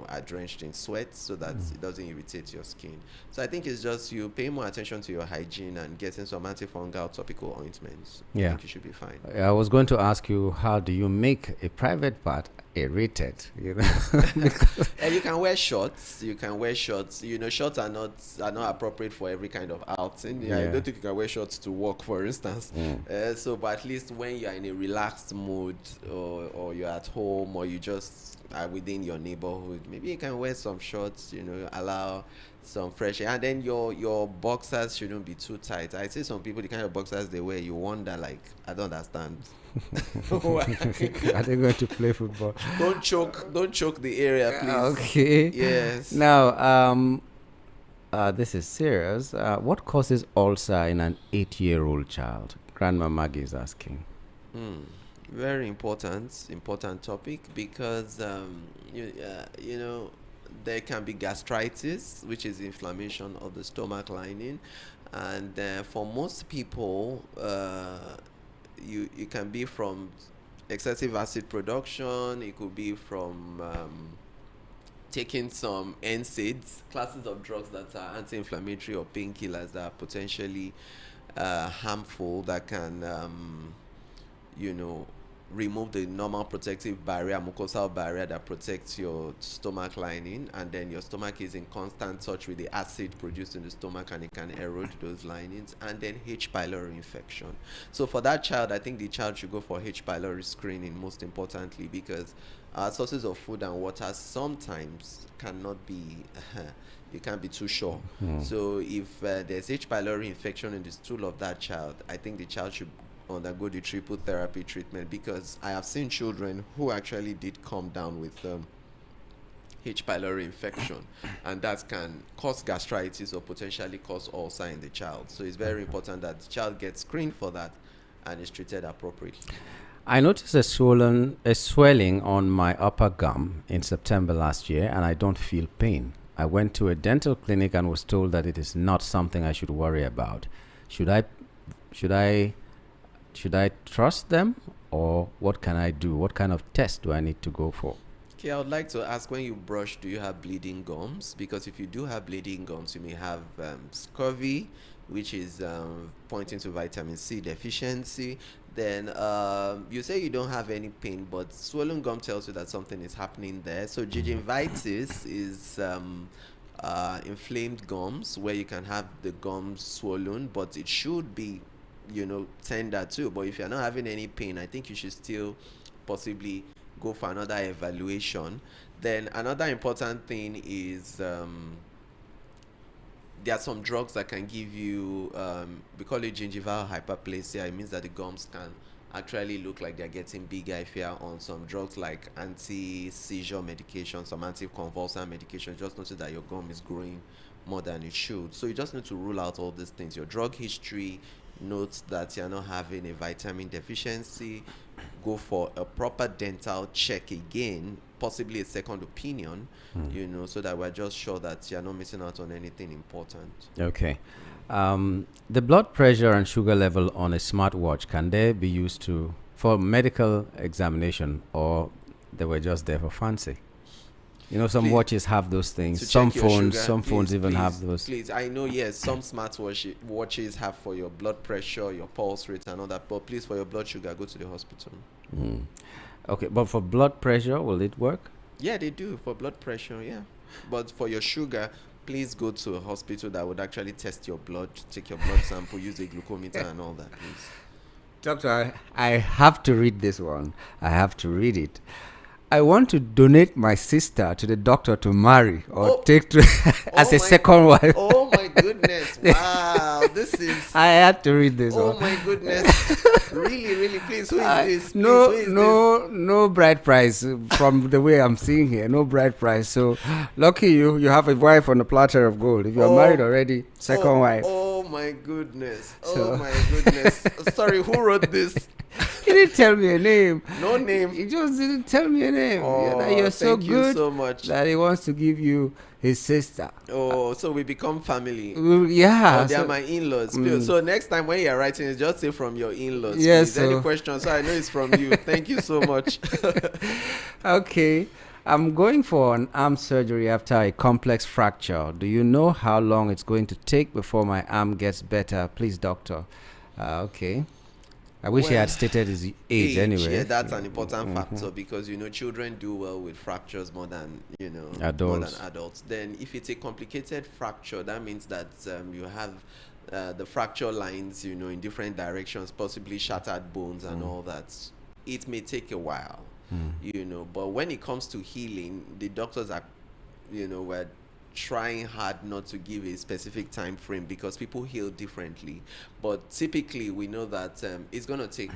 are drenched in sweat, so that it doesn't irritate your skin. So I think it's just you pay more attention to your hygiene and getting some antifungal topical ointments. I think you should be fine. I was going to ask you, how do you make a private part aerated? And you can wear shorts. Shorts are not appropriate for every kind of outing. I don't think you can wear shorts to work, for instance. But at least when you are in a relaxed mood, or you're at home, or you just are within your neighborhood, maybe you can wear some shorts. Allow some fresh air. And then your boxers shouldn't be too tight. I see some people, the kind of boxers they wear, you wonder, like, I don't understand. Are they going to play football? Don't choke the area, please. Okay. Yes. Now, this is serious. What causes ulcer in an 8-year-old child? Grandma Maggie is asking. Very important topic, because there can be gastritis, which is inflammation of the stomach lining, and for most people, you can be from excessive acid production. It could be from taking some NSAIDs, classes of drugs that are anti-inflammatory or painkillers that are potentially harmful, that can remove the normal protective barrier, mucosal barrier that protects your stomach lining, and then your stomach is in constant touch with the acid produced in the stomach, and it can erode those linings. And then H. pylori infection. So for that child, I think the child should go for H. pylori screening, most importantly, because sources of food and water sometimes cannot be you can't be too sure. So if there's H. pylori infection in the stool of that child, I think the child should undergo the triple therapy treatment, because I have seen children who actually did come down with H. pylori infection, and that can cause gastritis or potentially cause ulcer in the child. So it's very important that the child gets screened for that and is treated appropriately. I noticed a swelling on my upper gum in September last year, and I don't feel pain. I went to a dental clinic and was told that it is not something I should worry about. Should I trust them, or what can I do? What kind of test do I need to go for? Okay, I would like to ask, when you brush, do you have bleeding gums? Because if you do have bleeding gums, you may have scurvy, which is pointing to vitamin C deficiency. Then you say you don't have any pain, but swollen gum tells you that something is happening there. So gingivitis is inflamed gums, where you can have the gums swollen, but it should be tender too. But if you're not having any pain, I think you should still possibly go for another evaluation. Then another important thing is there are some drugs that can give you we call it gingival hyperplasia. It means that the gums can actually look like they're getting bigger if you're on some drugs like anti-seizure medication, some anticonvulsant medication. Just notice that your gum is growing more than it should. So you just need to rule out all these things. Your drug history notes that you're not having a vitamin deficiency. Go for a proper dental check again, possibly a second opinion, so that we're just sure that you're not missing out on anything important. Okay. The blood pressure and sugar level on a smartwatch, can they be used for medical examination, or they were just there for fancy? Some watches have those things. Some phones even have those. Please, I know, yes, some watches have for your blood pressure, your pulse rate, and all that. But please, for your blood sugar, go to the hospital. Okay, but for blood pressure, will it work? Yeah, they do for blood pressure. Yeah, but for your sugar, please go to a hospital that would actually test your blood, take your blood sample, use a glucometer, and all that. Please, doctor, I have to read this one. I have to read it. I want to donate my sister to the doctor to marry or take to as a second wife. Oh my goodness. Wow. This is... I had to read this one. Oh my goodness. Really, please, who is this? No bride price from the way I'm seeing here. No bride price. So lucky you have a wife on a platter of gold. If you're married already, second wife. Oh my goodness. Oh my goodness. Sorry, who wrote this? You didn't tell me a name. No name. You just didn't tell me a name. Oh, That you're so thank you good so much. that he wants to give you his sister. Oh, so we become family. Yeah. Oh, they are my in-laws. So next time when you're writing, it's just say from your in-laws. Yes. Please. Any questions? So I know it's from you. Thank you so much. Okay. I'm going for an arm surgery after a complex fracture. Do you know how long it's going to take before my arm gets better? Please, doctor. Okay. I wish he had stated his age anyway. Yeah, that's an important factor because children do well with fractures more than adults. Then if it's a complicated fracture, that means that you have the fracture lines, in different directions, possibly shattered bones and all that. It may take a while, but when it comes to healing, the doctors are, we're trying hard not to give a specific time frame because people heal differently, but typically we know that it's going to take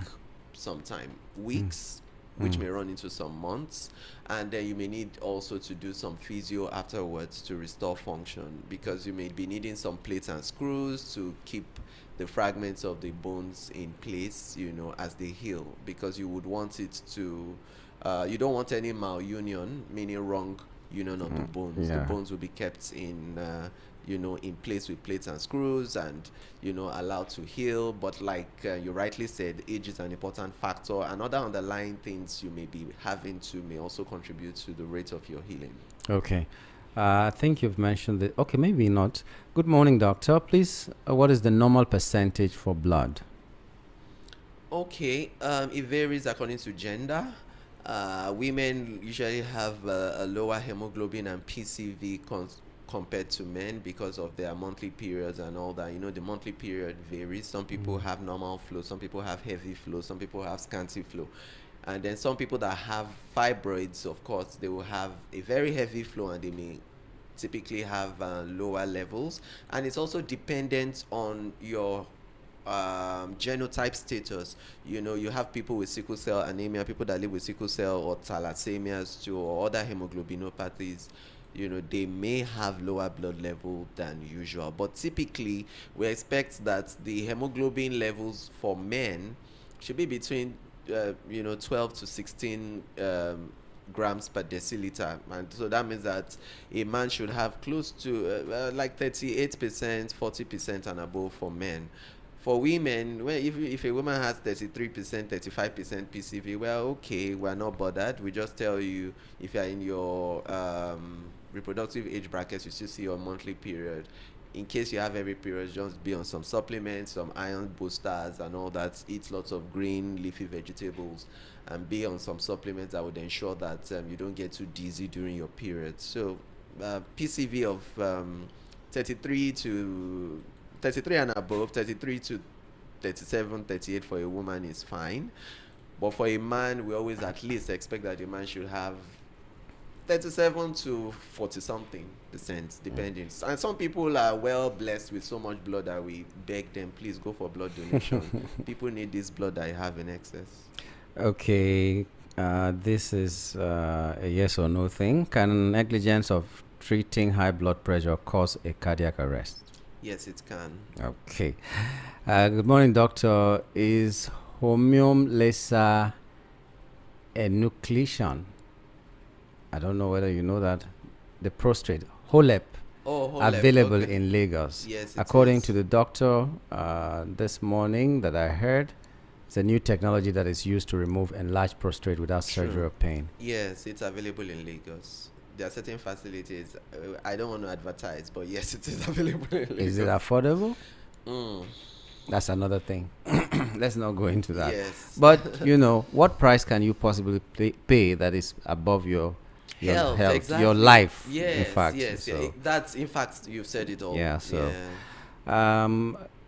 some time, weeks, which may run into some months, and then you may need also to do some physio afterwards to restore function because you may be needing some plates and screws to keep the fragments of the bones in place, as they heal, because you would want it to you don't want any malunion, meaning wrong union of the bones. The bones will be kept in in place with plates and screws and allowed to heal. But like you rightly said, age is an important factor, and other underlying things you may be having to may also contribute to the rate of your healing. Okay. I think you've mentioned it. Okay, maybe not. Good morning, doctor. Please, what is the normal percentage for blood? Okay, it varies according to gender. Women usually have a lower hemoglobin and PCV compared to men because of their monthly periods and all that. The monthly period varies. Some people have normal flow, some people have heavy flow, some people have scanty flow. And then some people that have fibroids, of course, they will have a very heavy flow and they may typically have lower levels. And it's also dependent on your genotype status. You have people with sickle cell anemia, people that live with sickle cell or thalassemias too, or other hemoglobinopathies. They may have lower blood level than usual, but typically we expect that the hemoglobin levels for men should be between 12 to 16 grams per deciliter, and so that means that a man should have close to like 38%, 40% and above for men. For women, if a woman has 33%, 35% PCV, well, okay, we're not bothered. We just tell you if you're in your reproductive age brackets, you still see your monthly period. In case you have every period, just be on some supplements, some iron boosters and all that. Eat lots of green leafy vegetables and be on some supplements that would ensure that you don't get too dizzy during your period. So PCV of 33 and above, 33 to 37, 38 for a woman is fine. But for a man, we always at least expect that a man should have 37 to 40 something percent, depending. And some people are well blessed with so much blood that we beg them, please go for blood donation. People need this blood that you have in excess. Okay, this is a yes or no thing. Can negligence of treating high blood pressure cause a cardiac arrest? Yes, it can. Okay. Good morning, doctor. Is homeom laser enucleation? I don't know whether you know that. The prostate, HOLEP, available in Lagos. Yes, according to the doctor this morning that I heard, it's a new technology that is used to remove enlarged prostate without surgery or pain. Yes, it's available in Lagos. There are certain facilities. I don't want to advertise, but yes, it is available in Lagos. Is it affordable? That's another thing. Let's not go into that. Yes. But, what price can you possibly pay that is above your health, exactly. your life, yes, in fact. Yes, so. That's, in fact, you've said it all. Yeah, so. Yeah.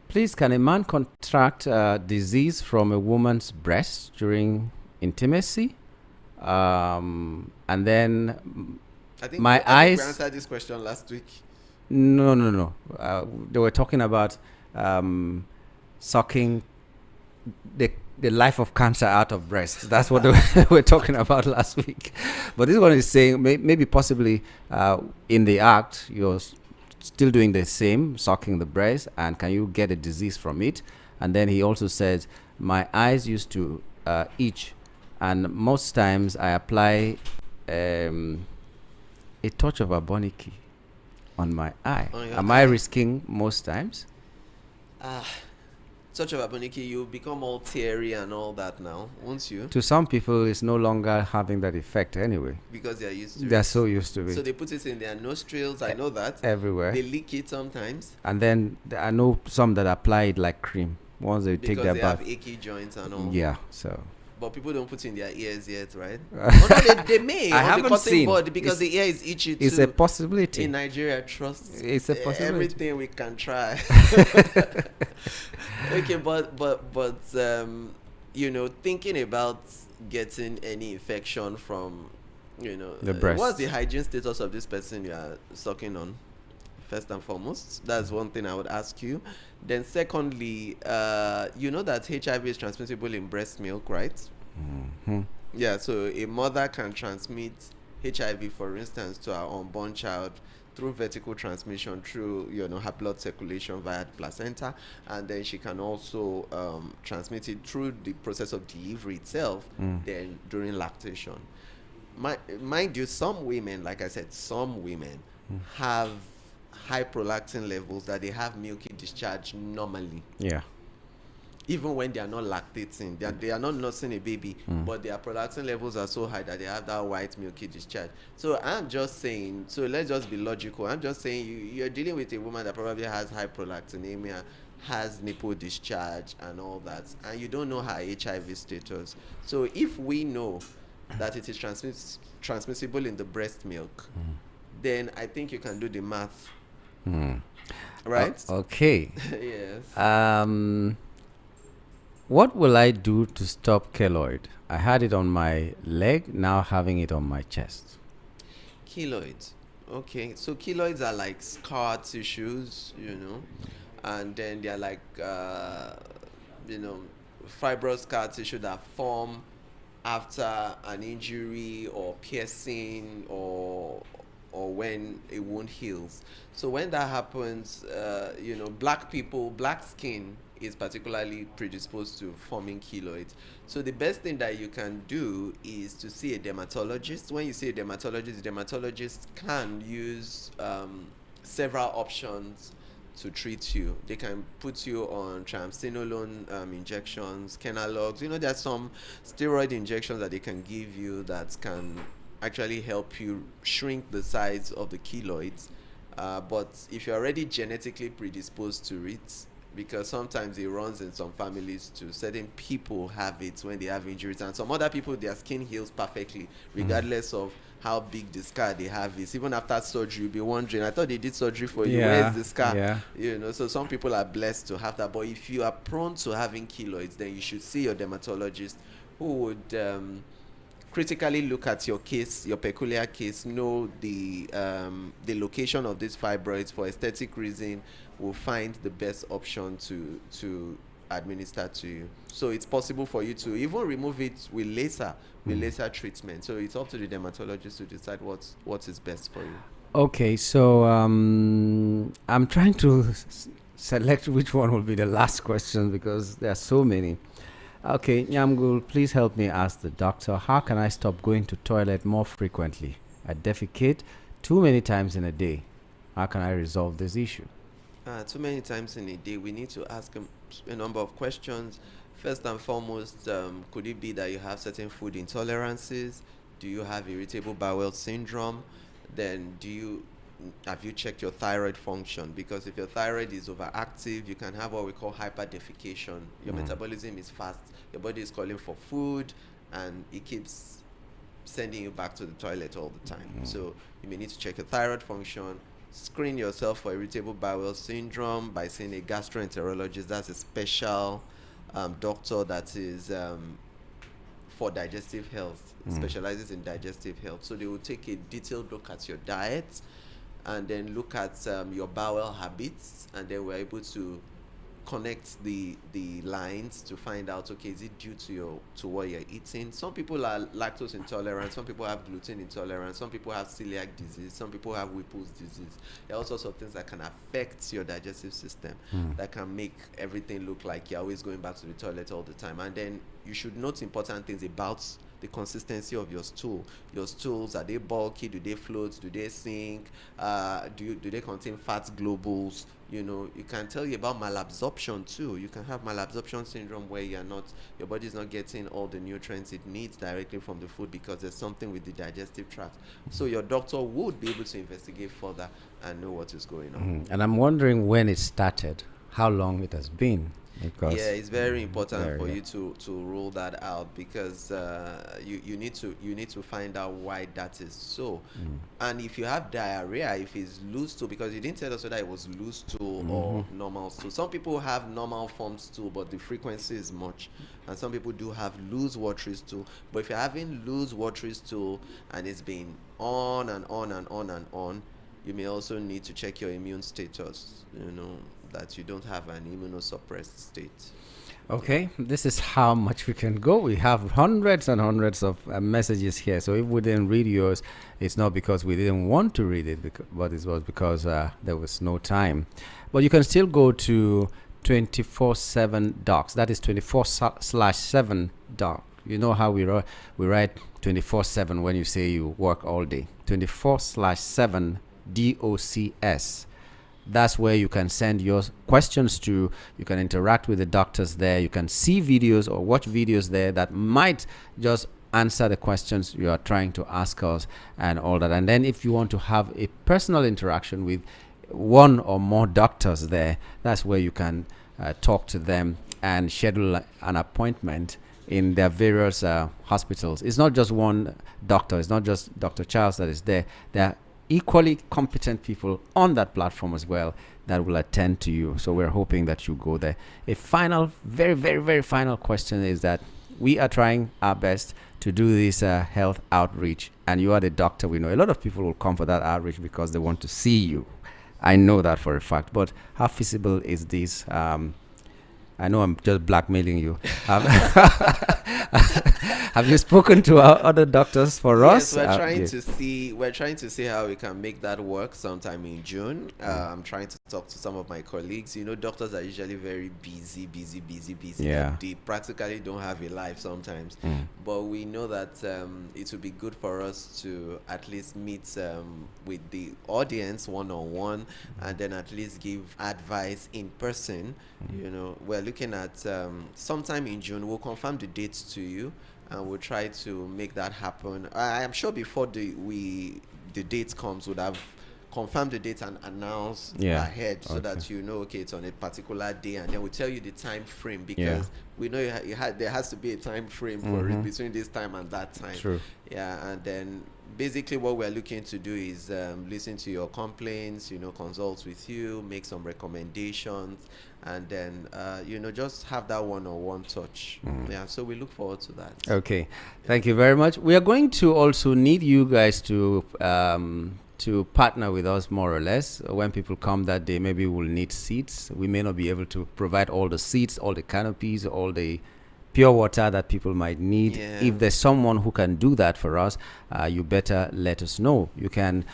Please, can a man contract disease from a woman's breast during intimacy? And then I think my I eyes... think we answered this question last week. No. They were talking about sucking the life of cancer out of breasts. That's what they were talking about last week. But this one is saying maybe possibly in the act you're still doing the same, sucking the breast, and can you get a disease from it? And then he also says, my eyes used to each, and most times I apply a touch of aboniki on my eye. On your Am I eye. risking most times? Such of Aboniki, you become all teary and all that now, won't you? To some people, it's no longer having that effect anyway. Because they are used to They're it. so used to So it they put it in their nostrils. I know that. everywhere. They lick it sometimes And then I know some that apply it like cream once they take because their they bath. have achy joints and all. Yeah, so But people don't put it in their ears yet, right? Oh, no, they may I on haven't the cotton seen. board because It's- the ear is itchy too. it's a possibility. In Nigeria, trust It's a possibility. everything we can try. Okay, but you know, thinking about getting any infection from, you know, The breast. what's the hygiene status of this person you are sucking on? First and foremost, that's one thing I would ask you. Then secondly, you know that HIV is transmissible in breast milk, right? Mhm. Yeah, so a mother can transmit HIV, for instance, to her unborn child through vertical transmission through, you know, her blood circulation via the placenta, and then she can also transmit it through the process of delivery itself, then during lactation. Mind you, some women, like I said, some women have high prolactin levels that they have milky discharge normally, Yeah. even when they are not lactating. They are not nursing a baby, but their prolactin levels are so high that they have that white milky discharge. So I'm just saying, so let's just be logical. I'm just saying you're dealing with a woman that probably has high prolactinemia, has nipple discharge and all that, and you don't know her HIV status. So if we know that it is transmissible in the breast milk, then I think you can do the math. Right? Okay. Yes. What will I do to stop keloid? I had it on my leg, now having it on my chest. Keloids. Okay, so keloids are like scar tissues, you know, and then they're like, you know, fibrous scar tissue that form after an injury or piercing or when a wound heals. So when that happens, you know, black skin is particularly predisposed to forming keloids. So the best thing that you can do is to see a dermatologist. When you see a dermatologist, the dermatologist can use several options to treat you. They can put you on triamcinolone injections, kenalogs. You know, there's some steroid injections that they can give you that can actually help you shrink the size of the keloids. But if you're already genetically predisposed to it, because sometimes it runs in some families too. Certain people have it when they have injuries, and some other people, their skin heals perfectly, regardless of how big the scar they have is. Even after surgery, you'll be wondering, I thought they did surgery for you. Yeah, Where's the scar? yeah. You know, so some people are blessed to have that. But if you are prone to having keloids, then you should see your dermatologist, who would critically look at your case, your peculiar case, know the location of these fibroids. For aesthetic reason, will find the best option to administer to you. So it's possible for you to even remove it with laser treatment. So it's up to the dermatologist to decide what is best for you. Okay, so I'm trying to select which one will be the last question because there are so many. Okay, Nyamgul, please help me ask the doctor, how can I stop going to toilet more frequently? I defecate too many times in a day. How can I resolve this issue? Too many times in a day, we need to ask a number of questions. First and foremost, could it be that you have certain food intolerances? Do you have irritable bowel syndrome? Then have you checked your thyroid function? Because if your thyroid is overactive, you can have what we call hyperdefecation. Your metabolism is fast, your body is calling for food, and it keeps sending you back to the toilet all the time. So you may need to check your thyroid function. Screen yourself for irritable bowel syndrome by seeing a gastroenterologist. That's a special doctor that is for digestive health, specializes in digestive health. So they will take a detailed look at your diet and then look at your bowel habits, and then we're able to connect the lines to find out, okay, is it due to what you're eating? Some people are lactose intolerant, some people have gluten intolerance, some people have celiac disease, some people have Whipple's disease. There are all sorts of things that can affect your digestive system, that can make everything look like you're always going back to the toilet all the time. And then you should note important things about the consistency of your stool. Your stools, are they bulky? Do they float? Do they sink? Do they contain fat globules? You know, it can tell you about malabsorption too. You can have malabsorption syndrome where your body is not getting all the nutrients it needs directly from the food because there's something with the digestive tract. So your doctor would be able to investigate further and know what is going on. And I'm wondering when it started, how long it has been. Because it's very important for you to rule that out, because you need to find out why that is so. And if you have diarrhea, if it's loose stool, because you didn't tell us whether it was loose stool or normal stool. Some people have normal form stool, but the frequency is much, and some people do have loose watery stool. But if you're having loose watery stool and it's been on and on and on and on, you may also need to check your immune status, that you don't have an immunosuppressed state. Okay, this is how much we can go. We have hundreds and hundreds of messages here. So if we didn't read yours, it's not because we didn't want to read it, but it was because there was no time. But you can still go to 24/7 docs. That is 24/7 doc. You know how we write 24/7 when you say you work all day. 24/7 DOCS. That's where you can send your questions to. You can interact with the doctors there. You can see videos or watch videos there that might just answer the questions you are trying to ask us and all that. And then if you want to have a personal interaction with one or more doctors there, that's where you can talk to them and schedule an appointment in their various hospitals. It's not just one doctor. It's not just Dr. Charles that is there. There are equally competent people on that platform as well that will attend to you. So we're hoping that you go there. A final, very, very, very final question is that we are trying our best to do this health outreach, and you are the doctor. We know a lot of people will come for that outreach because they want to see you. I know that for a fact. But how feasible is this? I know I'm just blackmailing you. Have you spoken to our other doctors for us? Yes, we're trying to see how we can make that work sometime in June. I'm trying to talk to some of my colleagues. Doctors are usually very busy. Yeah. They practically don't have a life sometimes. But we know that it would be good for us to at least meet with the audience one-on-one, and then at least give advice in person. We're looking at sometime in June. We'll confirm the dates to you, and we'll try to make that happen. I am sure before the date comes, we'll have confirmed the date and announce ahead, so that okay, it's on a particular day, and then we'll tell you the time frame, because we know there has to be a time frame for it between this time and that time. True. Yeah, and then basically what we're looking to do is listen to your complaints, consult with you, make some recommendations, and then just have that one-on-one touch. So we look forward to that. Okay, thank you very much. We are going to also need you guys to partner with us, more or less. When people come that day, maybe we'll need seats. We may not be able to provide all the seats, all the canopies, all the pure water that people might need. If there's someone who can do that for us, you better let us know. You can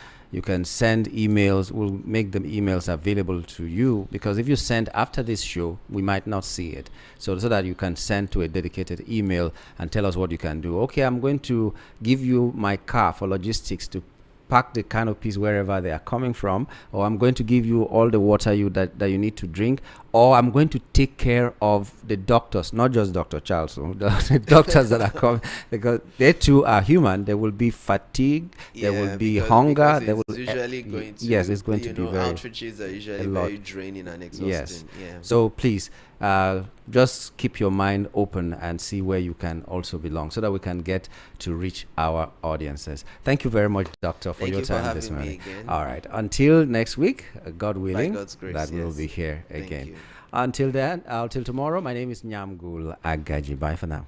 send emails. We'll make the emails available to you, because if you send after this show, we might not see it. So that you can send to a dedicated email and tell us what you can do. Okay, I'm going to give you my car for logistics to pack the canopies wherever they are coming from, or I'm going to give you all the water that you need to drink, or I'm going to take care of the doctors, not just Dr. Charles, so the doctors that are coming, because they too are human. There will be fatigue, there will be hunger. There will usually going to, it's going to be very, outreaches are usually very draining and exhausting. Yes. So please, just keep your mind open and see where you can also belong, so that we can get to reach our audiences. Thank you very much, Doctor, for your time this morning. All right. Until next week, God willing, that we'll be here again. Until then, until tomorrow, my name is Nyamgul Agaji. Bye for now.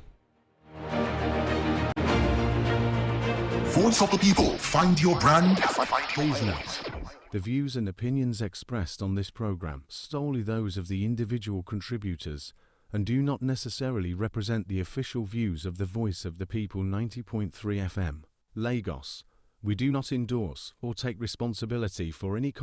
Voice of the people. Find your brand. Please note, The views and opinions expressed on this program solely those of the individual contributors and do not necessarily represent the official views of the Voice of the People 90.3 FM, Lagos. We do not endorse or take responsibility for any